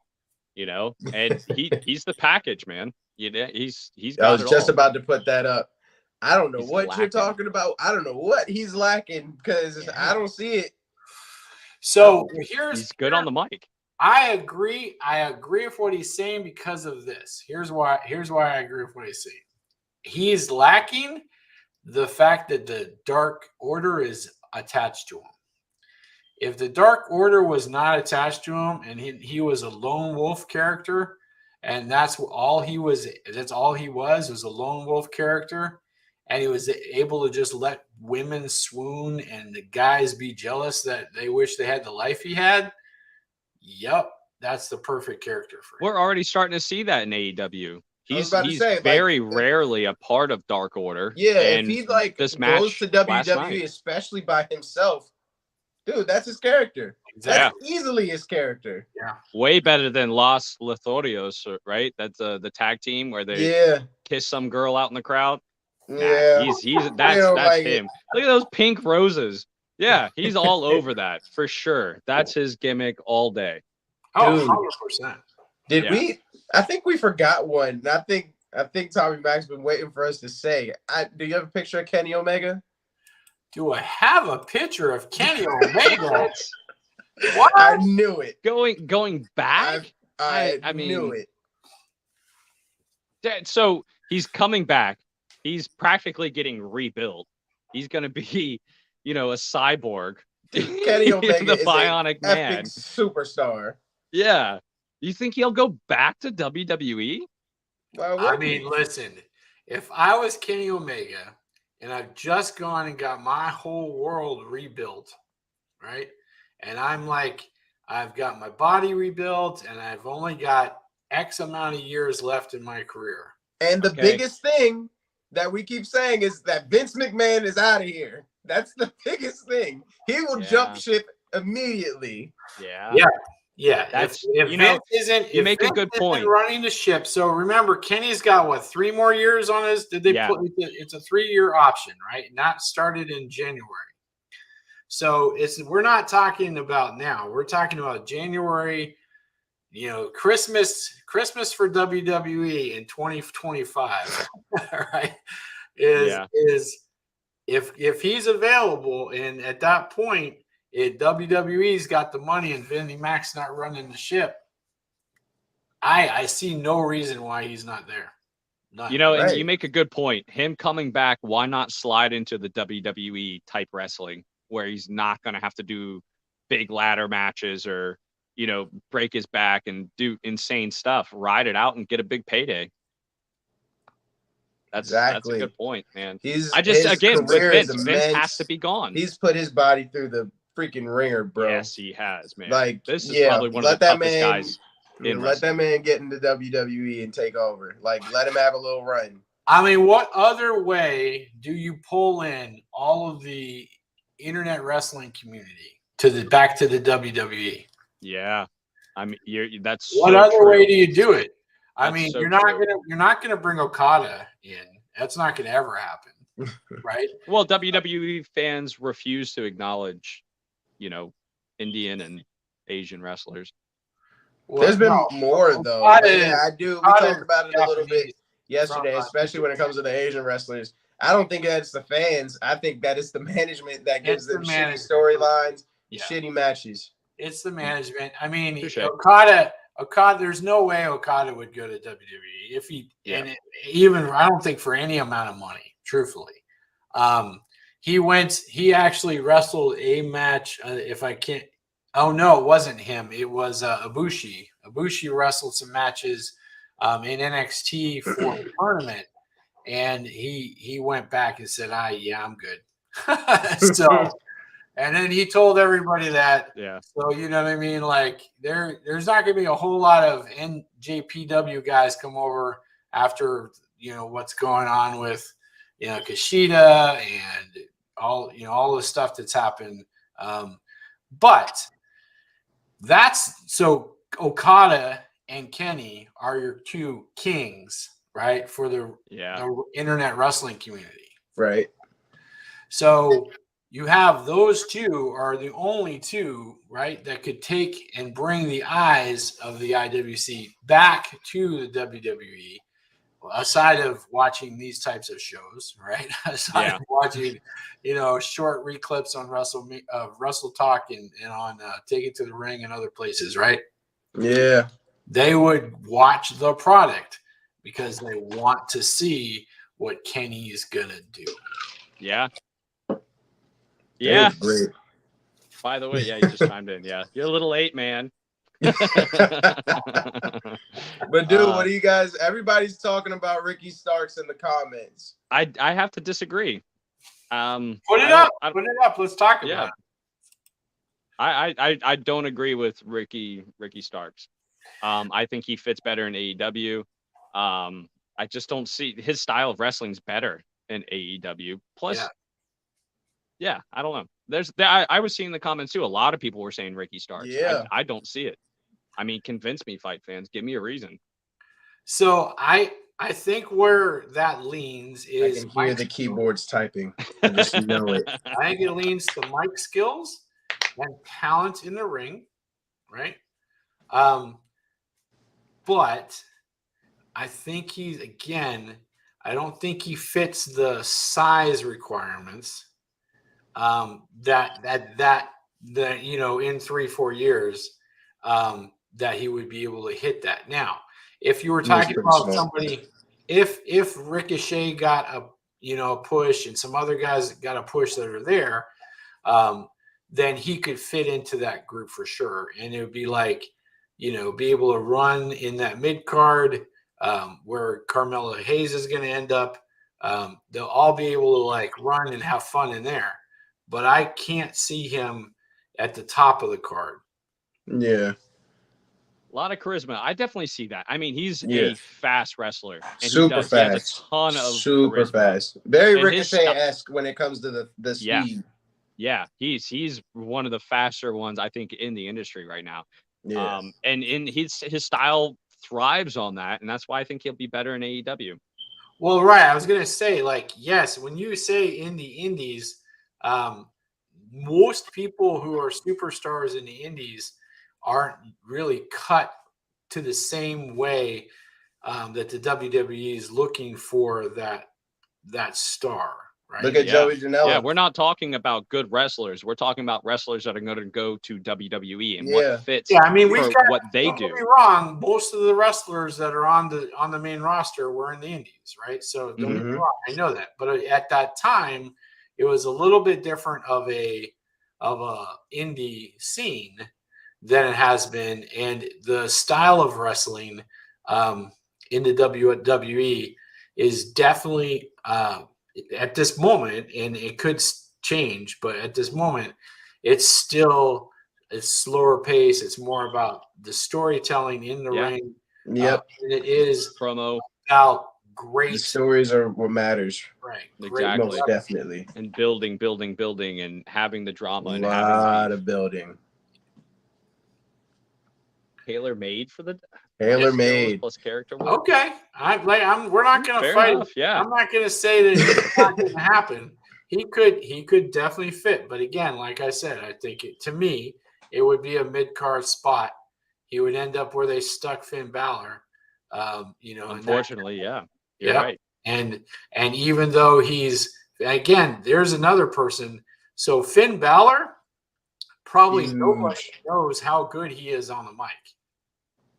and he's the package, man. He's got I was just about to put that up. I don't know what you're talking about. I don't know what he's lacking because I don't see it. So he's good on the mic. I agree with what he's saying because of this. Here's why I agree with what he's saying. He's lacking the fact that the Dark Order is attached to him. If the Dark Order was not attached to him and he was a lone wolf character, and that's all he was a lone wolf character, and he was able to just let women swoon and the guys be jealous that they wish they had the life he had, yep, that's the perfect character for him. We're already starting to see that in AEW. He's very rarely a part of Dark Order. Yeah, if he goes to WWE, especially by himself, dude, that's his character. Exactly. That's easily his character. Yeah. Way better than Los Lotharios, right? That's the tag team where they kiss some girl out in the crowd. Yeah. That's him. Look at those pink roses. Yeah, he's all over that for sure. That's his gimmick all day. Oh, 100%. Did we? I think we forgot one. I think Tommy Mac's been waiting for us to say. Do you have a picture of Kenny Omega? Do I have a picture of Kenny Omega? What? I knew it. Going back? I knew it. So he's coming back. He's practically getting rebuilt. He's going to be, a cyborg. Kenny Omega the is Bionic an Man. Epic superstar. Yeah. You think he'll go back to WWE? I mean, listen, if I was Kenny Omega and I've just gone and got my whole world rebuilt, right? And I'm like, I've got my body rebuilt, and I've only got X amount of years left in my career. And the biggest thing that we keep saying is that Vince McMahon is out of here. That's the biggest thing. He will jump ship immediately. Yeah. That's if Vince isn't, you make a good point. Running the ship. So remember, Kenny's got what, 3 more years on his? Did they put it's a 3-year option, right? Not started in January. So we're not talking about now. We're talking about January. Christmas for WWE in 2025, right? Is if he's available, and at that point, WWE's got the money and Vinnie Mac's not running the ship, I see no reason why he's not there. None. And you make a good point. Him coming back, why not slide into the WWE type wrestling where he's not going to have to do big ladder matches or, break his back and do insane stuff, ride it out and get a big payday. That's a good point, man. Vince has to be gone. He's put his body through the freaking ringer, bro. Yes, he has, man. Like, this is probably one of the toughest guys. Let that man get into WWE and take over. Like, let him have a little run. I mean, what other way do you pull in all of the internet wrestling community back to the WWE? Yeah, I mean, that's what so other true. way do you do it? I mean, so you're not gonna bring Okada in. That's not gonna ever happen, right? Well, WWE fans refuse to acknowledge, Indian and Asian wrestlers. Well, there's been more though. I do. We talked about it a little bit yesterday, especially when it comes to the Asian wrestlers. I don't think that's the fans. I think that it's the management that gives them shitty storylines, shitty matches. It's the management. I mean, Okada. There's no way Okada would go to WWE if he I don't think for any amount of money. Truthfully, he actually wrestled a match. If I can't. Oh no, it wasn't him. It was Ibushi. Ibushi wrestled some matches in NXT for the tournament, and he went back and said, I'm good." So. And then he told everybody that. Yeah. So you know what I mean? Like there's not going to be a whole lot of NJPW guys come over after what's going on with Kushida and all the stuff that's happened. But that's so Okada and Kenny are your 2 kings, right? For the internet wrestling community, right? So. You have those 2 are the only 2, right, that could take and bring the eyes of the IWC back to the WWE, aside of watching these types of shows, right? Aside of watching, short reclips on Wrestle Talk and on Take It to the Ring and other places, right? Yeah. They would watch the product because they want to see what Kenny is going to do. Yeah. Yeah. Great. By the way, you just chimed in. Yeah, you're a little late, man. But dude, what do you guys? Everybody's talking about Ricky Starks in the comments. I have to disagree. Put it up. Let's talk about it. I don't agree with Ricky Starks. I think he fits better in AEW. I just don't see his style of wrestling's better in AEW. Plus. Yeah, I don't know. I was seeing the comments too. A lot of people were saying Ricky Starks. Yeah. I don't see it. I mean, convince me, fight fans. Give me a reason. So I think where that leans is I can hear the keyboards typing. I just know it. I think it leans to mic skills and talent in the ring, right? But I think I don't think he fits the size requirements. That in 3-4 years, that he would be able to hit that. Now, if you were talking about somebody, if Ricochet got a push and some other guys got a push that are there, then he could fit into that group for sure. And it would be like, be able to run in that mid card, where Carmelo Hayes is going to end up. They'll all be able to run and have fun in there. But I can't see him at the top of the card. Yeah. A lot of charisma. I definitely see that. I mean, he's Yeah. a fast wrestler. And Super he has fast. a ton of super charisma. fast. Very And Ricochet-esque when it comes to the speed. Yeah, he's one of the faster ones, I think, in the industry right now. Yeah. And in his style thrives on that, and that's why I think he'll be better in AEW. Well, right. I was gonna say, like, yes, when you say in the indies, most people who are superstars in the indies aren't really cut to the same way that the WWE is looking for that star. Right? Look at Joey Janela. Yeah, we're not talking about good wrestlers. We're talking about wrestlers that are going to go to WWE and what fits. Yeah, I mean, we've got, what they don't do. get me wrong, most of the wrestlers that are on the main roster were in the indies, right? So don't get me wrong, I know that. But at that time, it was a little bit different of a indie scene than it has been, and the style of wrestling in the WWE is definitely at this moment, and it could change, but at this moment, it's slower pace. It's more about the storytelling in the ring. Yep. And it is promo about great. The stories are what matters. Right. Exactly. Most definitely. And building, and having the drama. A lot of building. Tailor-made for the tailor-made plus character. Okay. We're not going to fight. Enough, yeah. I'm not going to say that it's not going to happen. He could definitely fit, but again, like I said, I think to me it would be a mid-card spot. He would end up where they stuck Finn Balor. Unfortunately, yeah, you're right. And even though there's another person. So Finn Balor, probably nobody knows how good he is on the mic.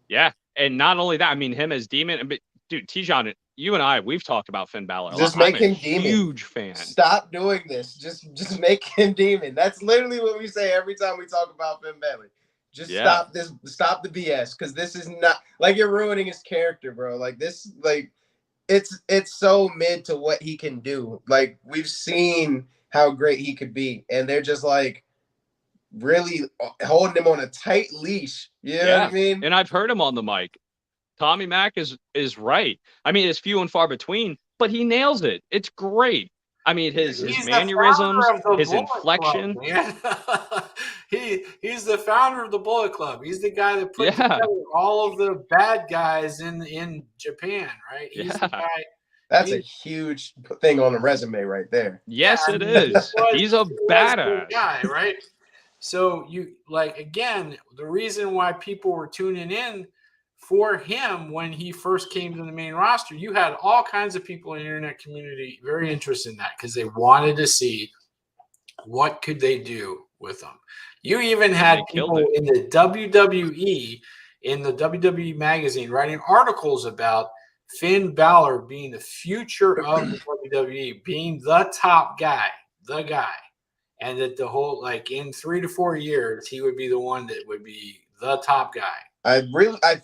Yeah, and not only that, I mean him as Demon. But dude, Tijon, you and I, we've talked about Finn Balor. Just make him Demon. Huge fan. Stop doing this. Just make him Demon. That's literally what we say every time we talk about Finn Balor. Just stop this. Stop the BS, because this is not like you're ruining his character, bro. Like this, like it's so mid to what he can do. Like we've seen how great he could be, and they're just like really holding him on a tight leash. You know what I mean? And I've heard him on the mic. Tommy Mack is right. I mean, it's few and far between, but he nails it. It's great. I mean, his mannerisms, his inflection. He's the founder of the Bullet Club. He's the guy that put together all of the bad guys in Japan, right? He's the guy. That's a huge thing on the resume right there. Yes, it is. He's a badass guy, right? So again, the reason why people were tuning in for him when he first came to the main roster, you had all kinds of people in the internet community very interested in that because they wanted to see what could they do with him. You even had people in the WWE, in the WWE magazine, writing articles about Finn Balor being the future of the WWE, being the top guy, and that the whole, in 3 to 4 years, he would be the one that would be the top guy. I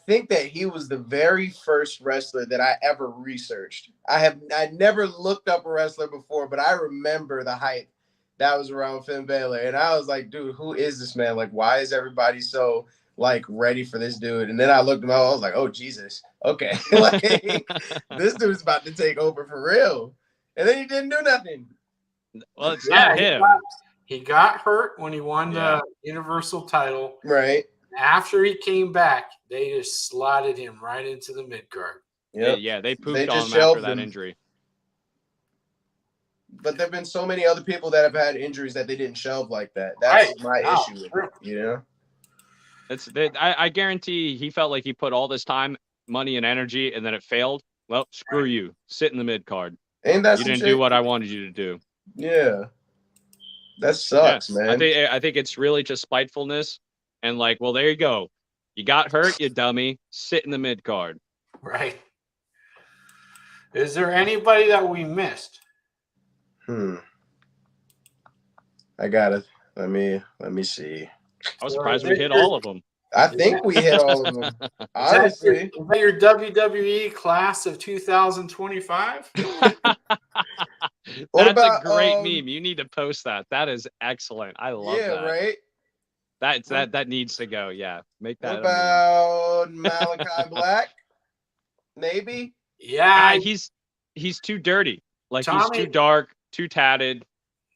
think that he was the very first wrestler that I ever researched. I never looked up a wrestler before, but I remember the hype that was around Finn Balor, and I was like, dude, who is this man? Like, why is everybody so ready for this dude? And then I looked him up. I was like, oh Jesus, okay, this dude's about to take over for real. And then he didn't do nothing. Well, it's not him. He got hurt when he won the Universal title. Right. After he came back, they just slotted him right into the mid card. Yeah, they pooped on him after that injury. But there've been so many other people that have had injuries that they didn't shelve like that. That's my issue with it, you know? I guarantee he felt like he put all this time, money, and energy, and then it failed. Well, screw you. Sit in the mid card. You didn't do what I wanted you to do. Yeah. That sucks, man. I think it's really just spitefulness. And well, there you go. You got hurt, you dummy. Sit in the mid card. Right. Is there anybody that we missed? I got it. Let me see. I was surprised we hit all of them. I think we hit all of them. Honestly. Is that your WWE class of 2025? That's a great meme. You need to post that. That is excellent. I love that. Yeah, right. That needs to go. Yeah, make that. What about Malachi Black? Maybe. Yeah, he's too dirty. Like Tommy, he's too dark, too tatted.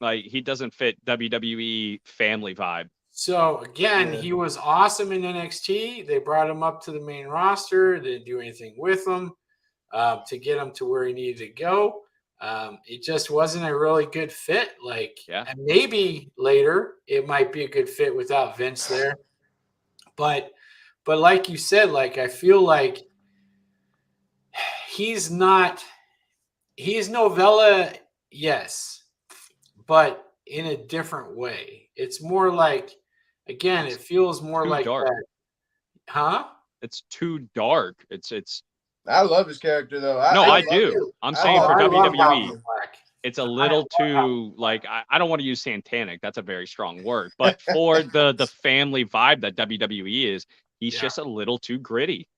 Like he doesn't fit WWE family vibe. So again, he was awesome in NXT. They brought him up to the main roster. They didn't do anything with him to get him to where he needed to go. It just wasn't a really good fit. And maybe later it might be a good fit without Vince there. But like you said, like I feel like he's novella, yes, but in a different way. It's more like, again, it feels more like dark. that. Huh? It's too dark. It's I love his character though. I do. I'm saying for WWE, it's a little too like I don't want to use satanic. That's a very strong word. But for the family vibe that WWE is, he's just a little too gritty.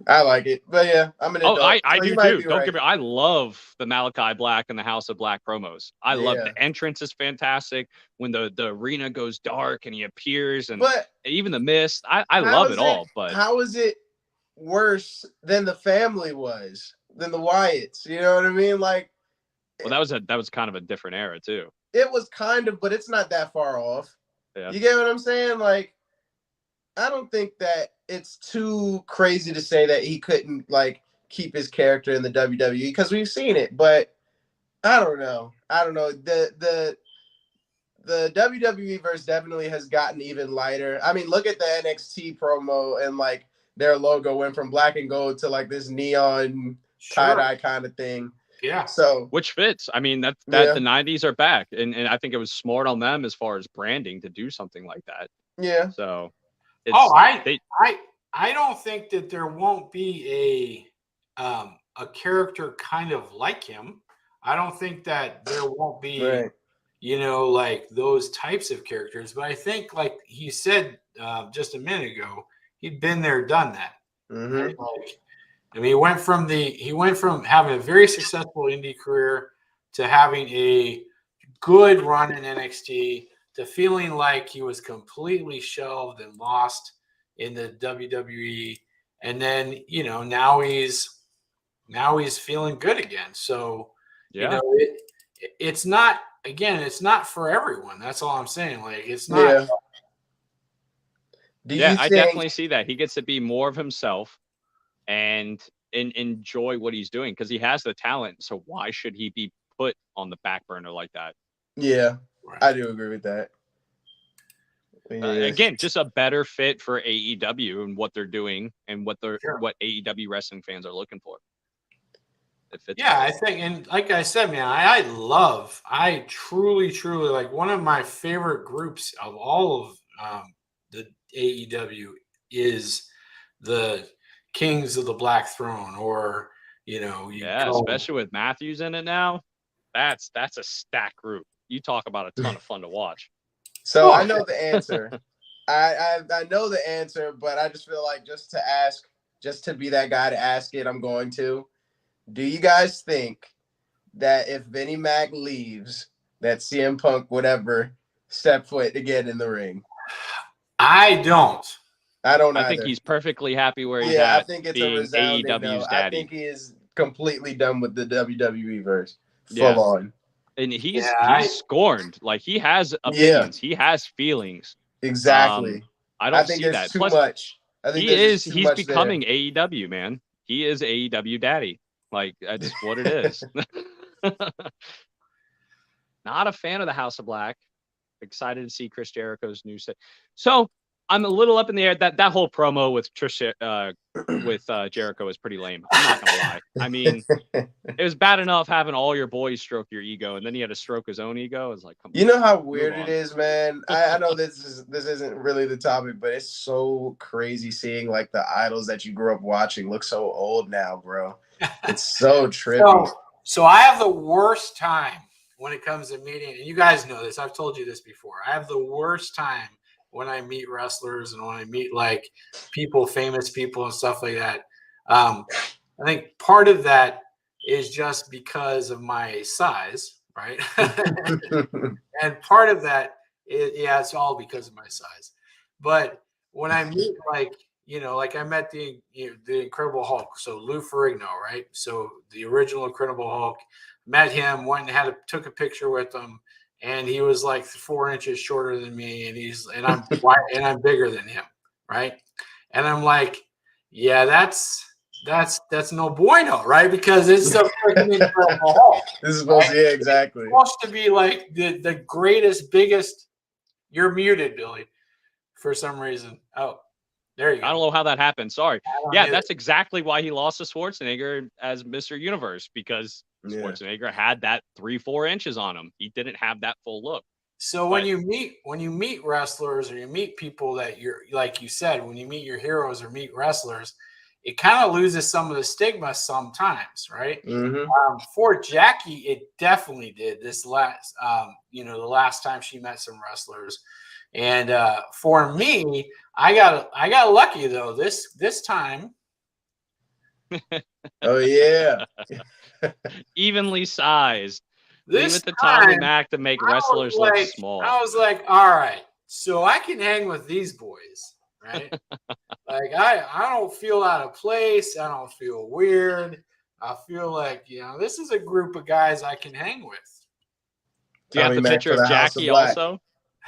I like it, but yeah, I'm an adult. I do too. Don't get me. I love the Malachi Black and the House of Black promos. I love the entrance is fantastic when the arena goes dark and he appears, and even the mist. I love it all. But how is it worse than the family was, than the Wyatts? You know what I mean? Like, well, that was kind of a different era too. It was kind of, but it's not that far off. Yeah. You get what I'm saying? Like, I don't think that it's too crazy to say that he couldn't like keep his character in the WWE because we've seen it, but I don't know. The WWE verse definitely has gotten even lighter. I mean, look at the NXT promo and like their logo went from black and gold to like this neon tie-dye kind of thing. Yeah. So which fits. I mean, that the 90s are back. And I think it was smart on them as far as branding to do something like that. Yeah. So I don't think that there won't be a character kind of like him. I don't think that there won't be like those types of characters, but I think like he said just a minute ago, he'd been there, done that. Right? Like, I mean, he went from having a very successful indie career to having a good run in NXT to feeling like he was completely shelved and lost in the WWE. And then, now he's feeling good again. So, it's not, again, it's not for everyone. That's all I'm saying. Like, it's not. I definitely see that. He gets to be more of himself and enjoy what he's doing because he has the talent. So why should he be put on the back burner like that? Yeah, I do agree with that. Again, just a better fit for AEW and what they're doing and what AEW wrestling fans are looking for. I think, and like I said, man, I truly like one of my favorite groups of all of the AEW is the Kings of the Black Throne, or especially with Matthews in it now. That's a stacked group. You talk about a ton of fun to watch. So I know the answer. I know the answer, but I just feel like just to be that guy to ask it, I'm going to. Do you guys think that if Vinnie Mac leaves, that CM Punk would ever step foot again in the ring? I don't. I don't either. I think he's perfectly happy where he's at. I think it's a resounding AEW's no. daddy. I think he is completely done with the WWE verse. Full on. And he's scorned. Like, he has opinions. He has feelings. Exactly. I think there's that. Too Plus, much. I think he's becoming AEW, man. He is AEW daddy. Like, that's what it is. Not a fan of the House of Black. Excited to see Chris Jericho's new set. So I'm a little up in the air. That whole promo with Jericho is pretty lame. I'm not gonna lie. I mean, it was bad enough having all your boys stroke your ego, and then he had to stroke his own ego. It's like, come on. You know how weird it is, man. I know this isn't really the topic, but it's so crazy seeing like the idols that you grew up watching look so old now, bro. It's so trippy. So I have the worst time when it comes to meeting, and you guys know this. I've told you this before. I have the worst time when I meet wrestlers and when I meet like famous people and stuff like that. I think part of that is just because of my size, right? And part of that it's all because of my size. But when I meet like I met the Incredible Hulk, so Lou Ferrigno, right? So the original Incredible Hulk, met him, went and took a picture with him, and he was like 4 inches shorter than me, and I'm and I'm bigger than him, right? And I'm like, yeah, that's no bueno, right? Because it's the freaking Incredible Hulk. This is supposed to, exactly. It's supposed to be like the greatest, biggest. You're muted, Billy, for some reason. Oh, there you go. I don't know how that happened. Sorry. Yeah, that's exactly why he lost to Schwarzenegger as Mr. Universe, because Schwarzenegger had that 3-4 inches on him. He didn't have that full look. So when you meet wrestlers, or you meet people that you're, like you said, when you meet your heroes or meet wrestlers, it kind of loses some of the stigma sometimes, right? Mm-hmm. For Jackie, it definitely did. This last, the last time she met some wrestlers, and for me, I got lucky though. This time. Oh yeah. Evenly sized. Leave it to Tommy Mac to make wrestlers look small. I was like, all right, so I can hang with these boys, right? Like I don't feel out of place. I don't feel weird. I feel like, this is a group of guys I can hang with. Do you have the picture of Jackie also?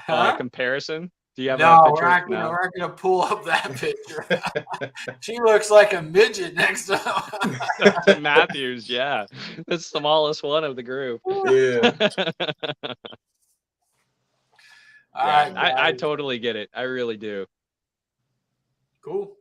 Comparison? Do you have a picture? No, we're not gonna pull up that picture. She looks like a midget next to to Matthews, yeah. The smallest one of the group. Yeah. I totally get it. I really do. Cool.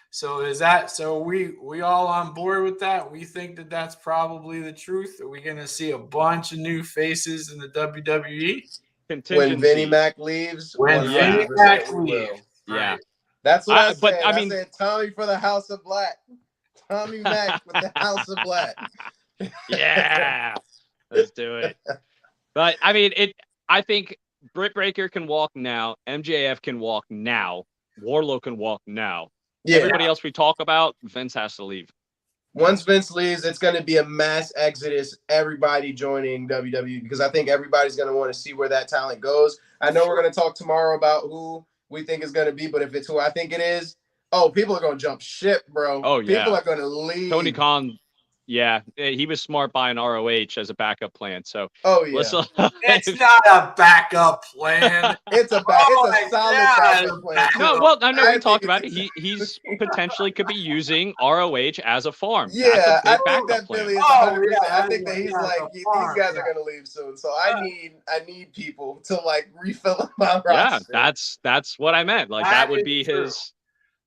So we all on board with that? We think that that's probably the truth. Are we going to see a bunch of new faces in the WWE? When Vinnie Mac leaves? When Vinnie Mac leaves. Yeah. Right. That's what I said. I said Tommy for the House of Black. Tommy Mac with the House of Black. Yeah. Let's do it. But I think Britt Baker can walk now. MJF can walk now. Wardlow can walk now. Yeah. Everybody else we talk about, Vince has to leave. Once Vince leaves, it's going to be a mass exodus. Everybody joining WWE, because I think everybody's going to want to see where that talent goes. I know we're going to talk tomorrow about who we think is going to be, but if it's who I think it is, people are going to jump ship, bro. Oh, yeah. People are going to leave. Tony Khan. Yeah, he was smart buying ROH as a backup plan. So, it's not a backup plan. It's a solid backup plan. No, well, I know we talked about it. He's potentially could be using ROH as a farm. Yeah, I think that Billy is 100%. I think that he's like these guys are going to leave soon. So I need people to like refill my roster. Yeah, that's what I meant. Like that would be his.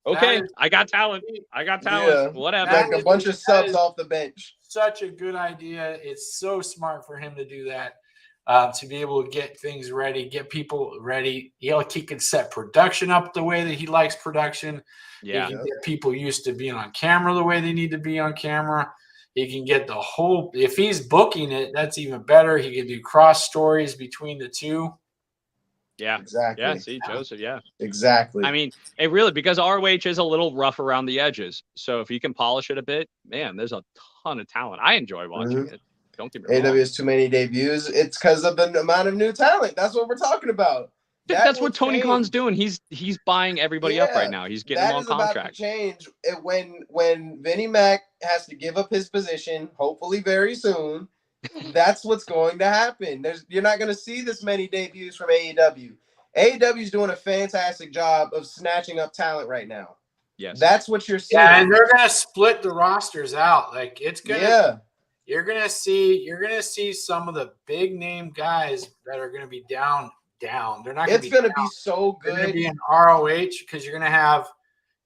Okay, I got talent. Yeah. Whatever. Like a bunch of subs off the bench. Such a good idea. It's so smart for him to do that, to be able to get things ready, get people ready. He can set production up the way that he likes production. Yeah. He can get people used to being on camera the way they need to be on camera. He can get the whole – if he's booking it, that's even better. He can do cross stories between the two. Yeah, exactly. Yeah, see, Joseph, yeah. Exactly. I mean, it really, because ROH is a little rough around the edges. So if you can polish it a bit, man, there's a ton of talent. I enjoy watching it. Don't get me wrong. AEW has too many debuts. It's because of the amount of new talent. That's what we're talking about. That's what Tony Khan's doing. He's buying everybody up right now. He's getting them on contract. About to change when Vinnie Mac has to give up his position, hopefully very soon. That's what's going to happen. You're not going to see this many debuts from AEW. AEW is doing a fantastic job of snatching up talent right now. Yes, that's what you're seeing. Yeah, and they're going to split the rosters out. Like it's going to. Yeah. You're going to see some of the big name guys that are going to be down. They're not. It's going to be so good. They're going to be in ROH because you're going to have.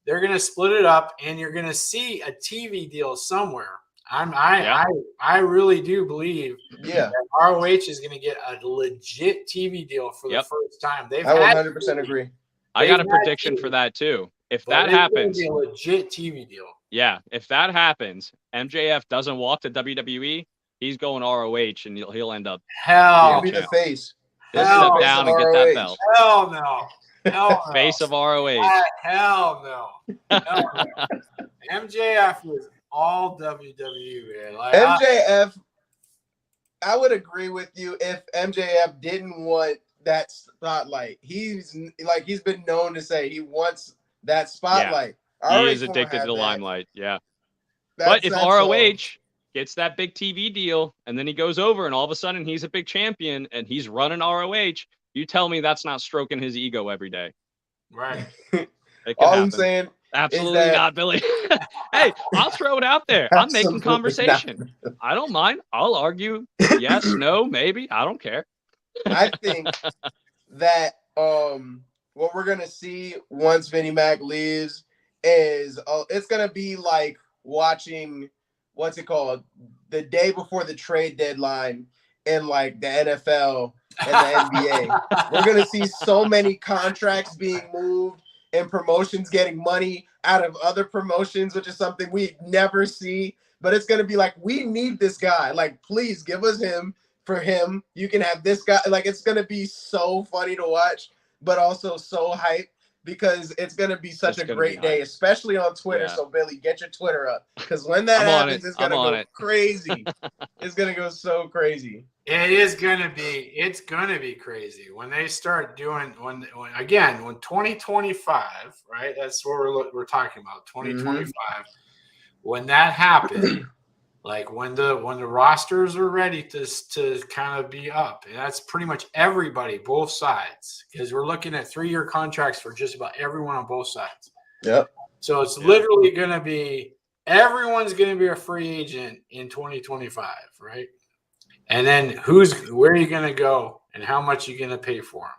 They're going to split it up, and you're going to see a TV deal somewhere. I really do believe that ROH is going to get a legit TV deal for the first time. I 100% agree. I got a prediction for that too. If that happens, a legit TV deal. Yeah, if that happens, MJF doesn't walk to WWE, he's going ROH, and he'll end up. He'll be the face. He'll step down and get that belt. Hell no. Hell no. Face of ROH. Hell no. MJF was all WWE, man. Like, MJF, I would agree with you if MJF didn't want that spotlight. He's been known to say he wants that spotlight. Yeah. He is addicted to the limelight. Yeah. But if ROH gets that big TV deal and then he goes over and all of a sudden he's a big champion and he's running ROH, you tell me that's not stroking his ego every day. Right. All I'm saying absolutely not, Billy. Hey, I'll throw it out there. I'm making conversation. I don't mind. I'll argue yes, no, maybe. I don't care. I think that what we're gonna see once Vinnie Mac leaves is it's gonna be like watching what's it called, the day before the trade deadline in like the NFL and the NBA. We're gonna see so many contracts being moved and promotions getting money out of other promotions, which is something we never see. But it's gonna be like, we need this guy. Like, please give us him. For him, you can have this guy. Like, it's gonna be so funny to watch, but also so hype because it's gonna be such a great day, especially on Twitter. Yeah. So Billy, get your Twitter up because when that happens, it's gonna go crazy. It's gonna go so crazy. It's gonna be crazy when they start doing when 2025, right? That's what we're talking about. 2025. When that happens. Like when the rosters are ready to kind of be up, and that's pretty much everybody, both sides, because we're looking at 3-year contracts for just about everyone on both sides. Yep. So it's literally going to be everyone's going to be a free agent in 2025, right? And then where are you going to go, and how much are you going to pay for them?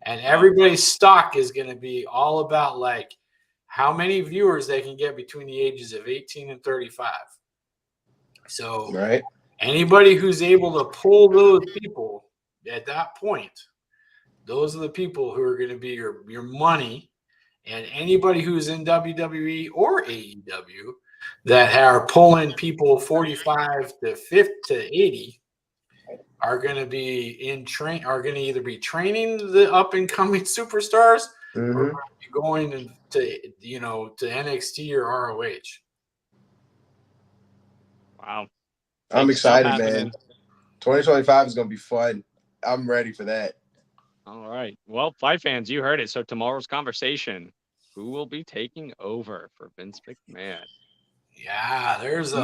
And everybody's stock is going to be all about like how many viewers they can get between the ages of 18 and 35. So anybody who's able to pull those people at that point, those are the people who are going to be your money. And anybody who's in WWE or AEW that are pulling people 45 to 50 to 80 are going to be are going to either be training the up and coming superstars or be going to NXT or ROH. Wow. I'm excited, man. 2025 is going to be fun. I'm ready for that. All right. Well, Fight fans, you heard it. So tomorrow's conversation, who will be taking over for Vince McMahon? Yeah, there's a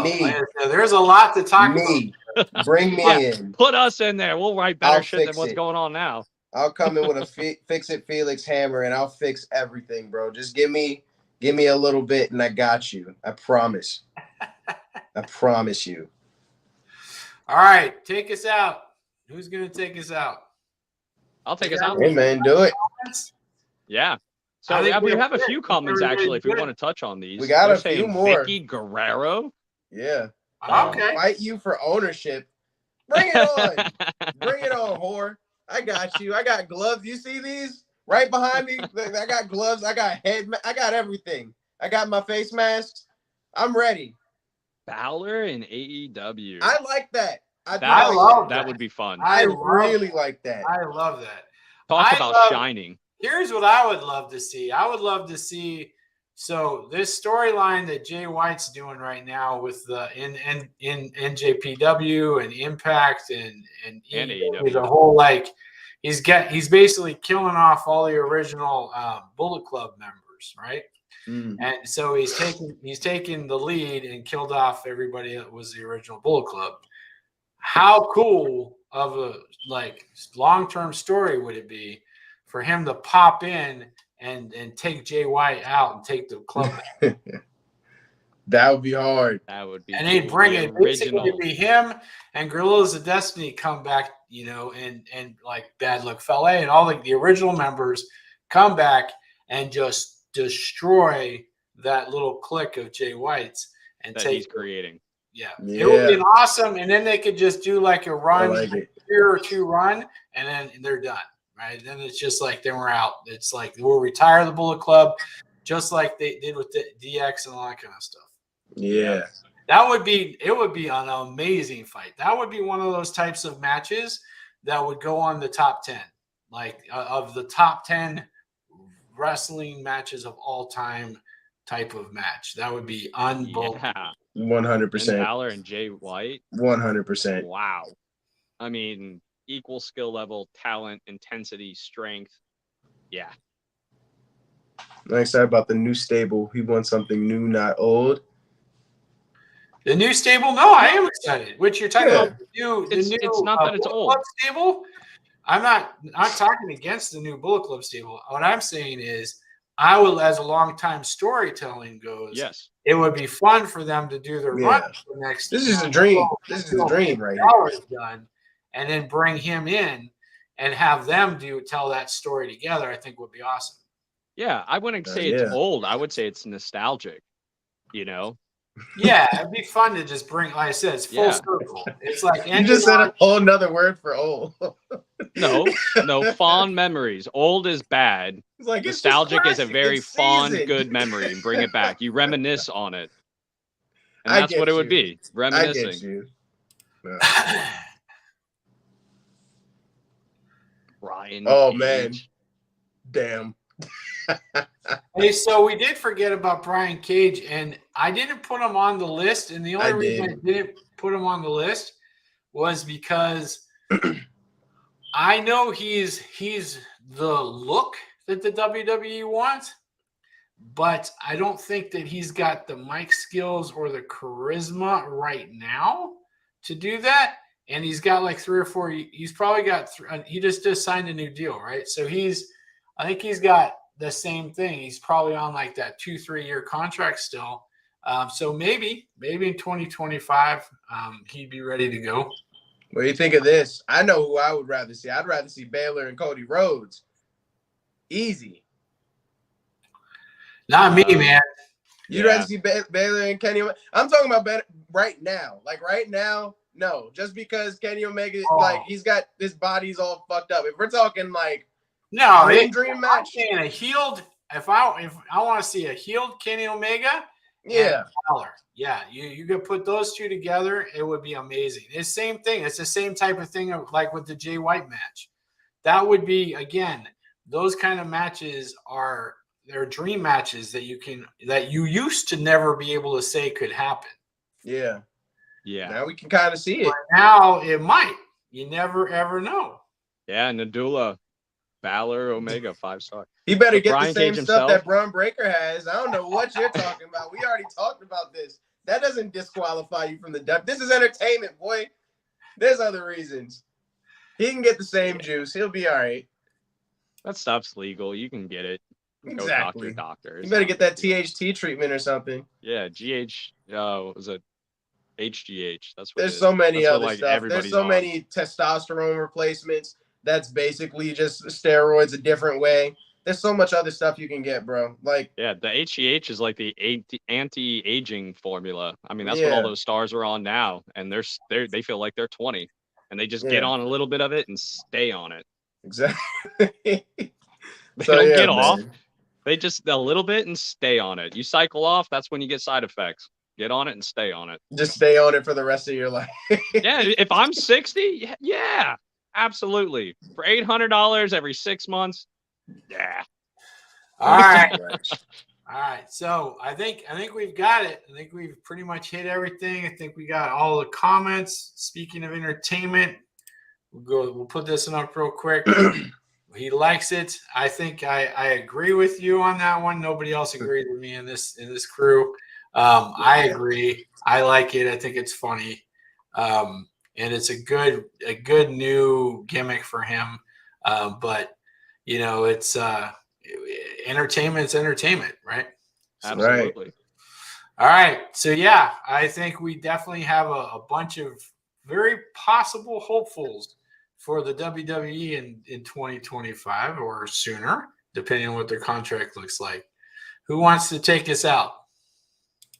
lot to talk about. Bring me in. Put us in there. We'll write better shit than what's going on now. I'll come in with a Fix-It Felix hammer, and I'll fix everything, bro. Just give me a little bit, and I got you. I promise. I promise you. All right, take us out. Who's going to take us out? I'll take us out. Hey, man, do it. Yeah. So we have a few comments, actually, if we want to touch on these. We got a few more. Vicky Guerrero? Yeah. Okay. Fight you for ownership. Bring it on. Bring it on, whore. I got you. I got gloves. You see these? Right behind me? I got gloves. I got I got everything. I got my face masks. I'm ready. Balor in AEW. I like that. That would be fun. I really like that. I love that. Talk about shining. Here's what I would love to see. I would love to see. So this storyline that Jay White's doing right now with the in NJPW and Impact and AEW, the whole like he's basically killing off all the original Bullet Club members, right? And so he's taken the lead and killed off everybody that was the original Bullet Club. How cool of a long-term story would it be for him to pop in and take Jay White out and take the club back? That would be hard. That would be. And he'd bring it. Basically, it'd be him and Gorillas of Destiny come back, and like Bad Luck Fale and all the original members come back and just destroy that little clique of Jay White's and that take he's creating. Yeah. It would be awesome. And then they could just do like a run, a year or two run, and then they're done. Right. Then it's just like, then we're out. It's like we'll retire the Bullet Club, just like they did with the DX and all that kind of stuff. Yeah. It would be an amazing fight. That would be one of those types of matches that would go on the top 10, like of the top 10 wrestling matches of all time type of match. That would be unbelievable. Yeah. 100%. Balor and Jay White. 100%. Wow. I mean, equal skill level, talent, intensity, strength. Yeah. I'm excited about the new stable. He wants something new, not old. The new stable? No, I am excited. Which you're talking about It's not that it's Bullet old. Club stable? I'm not talking against the new Bullet Club stable. What I'm saying is, I will, as a long-time storytelling goes, yes, it would be fun for them to do their run for the next. This is a dream. This is a dream right here. Done, and then bring him in and have them tell that story together. I think would be awesome. Yeah, I wouldn't say it's old. I would say it's nostalgic. You know. Yeah, it'd be fun to just bring. Like I said, it's full circle. It's like you just said a whole nother word for old. No, fond memories. Old is bad. It's like nostalgic is a very fond, good memory. Bring it back. You reminisce on it, and that's what it would be. Reminiscing. I get you. No. Brian. Oh man, damn. Hey, so we did forget about Brian Cage, and I didn't put him on the list. And the only reason I didn't put him on the list was because I know he's the look that the WWE wants, but I don't think that he's got the mic skills or the charisma right now to do that. And he's got like 3 or 4. He's probably got. He just signed a new deal, right? So I think he's got the same thing. He's probably on like that 2-3 year contract still. So maybe in 2025, he'd be ready to go. What do you think of this? I know who I would rather see. I'd rather see Baylor and Cody Rhodes. Easy. Not me, man. You'd rather see Baylor and Kenny Omega? I'm talking about right now. Like right now, no. Just because Kenny Omega, like he's got his body's all fucked up. If we're talking like dream match, a healed. If I want to see a healed Kenny Omega, Fowler. Yeah, you could put those two together, it would be amazing. It's the same thing. It's the same type of thing like with the Jay White match. That would be, again, those kind of matches they're dream matches that you used to never be able to say could happen. Yeah. Yeah. Now we can kind of see it. But now it might. You never ever know. Yeah, Nadula, Balor, Omega, 5-star. He better get Brian the same Cage stuff himself. that Braun Breaker has. I don't know what you're talking about. We already talked about this. That doesn't disqualify you from the depth. This is entertainment, boy. There's other reasons. He can get the same juice. He'll be all right. That stuff's legal. You can get it. Exactly. Go talk to your doctor. You better get that THT treatment or something. Yeah, was it HGH? That's what. There's so many other stuff. There's so on. many testosterone replacements. That's basically just steroids a different way. There's so much other stuff you can get, bro. Like, yeah, the HGH is like the anti-aging formula. I mean, that's what all those stars are on now, and they feel like they're 20, and they just get on a little bit of it and stay on it. Exactly. They don't get off. They just a little bit and stay on it. You cycle off, that's when you get side effects. Get on it and stay on it. Just stay on it for the rest of your life. Yeah, if I'm 60, yeah, absolutely. For $800 every 6 months, yeah. All right. All right. So I think we've got it. I think we've pretty much hit everything. I think we got all the comments. Speaking of entertainment, we'll put this one up real quick. He likes it. I think I agree with you on that one. Nobody else agrees with me in this crew. I agree. I like it. I think it's funny. And it's a good new gimmick for him. But you know, it's entertainment's entertainment, right? Absolutely. Right. All right. So yeah, I think we definitely have a bunch of very possible hopefuls for the WWE in 2025 or sooner, depending on what their contract looks like. Who wants to take us out?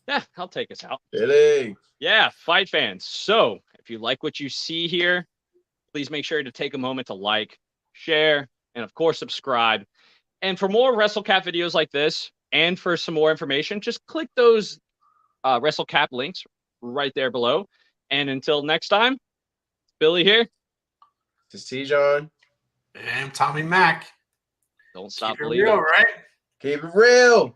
Yeah, I'll take us out. Billy. Yeah, fight fans. So if you like what you see here, please make sure to take a moment to like, share, and of course, subscribe. And for more WrestleCap videos like this, and for some more information, just click those WrestleCap links right there below. And until next time, Billy here. This is T-John. And Tommy Mac. Don't stop Keep it believing. real, right? Keep it real.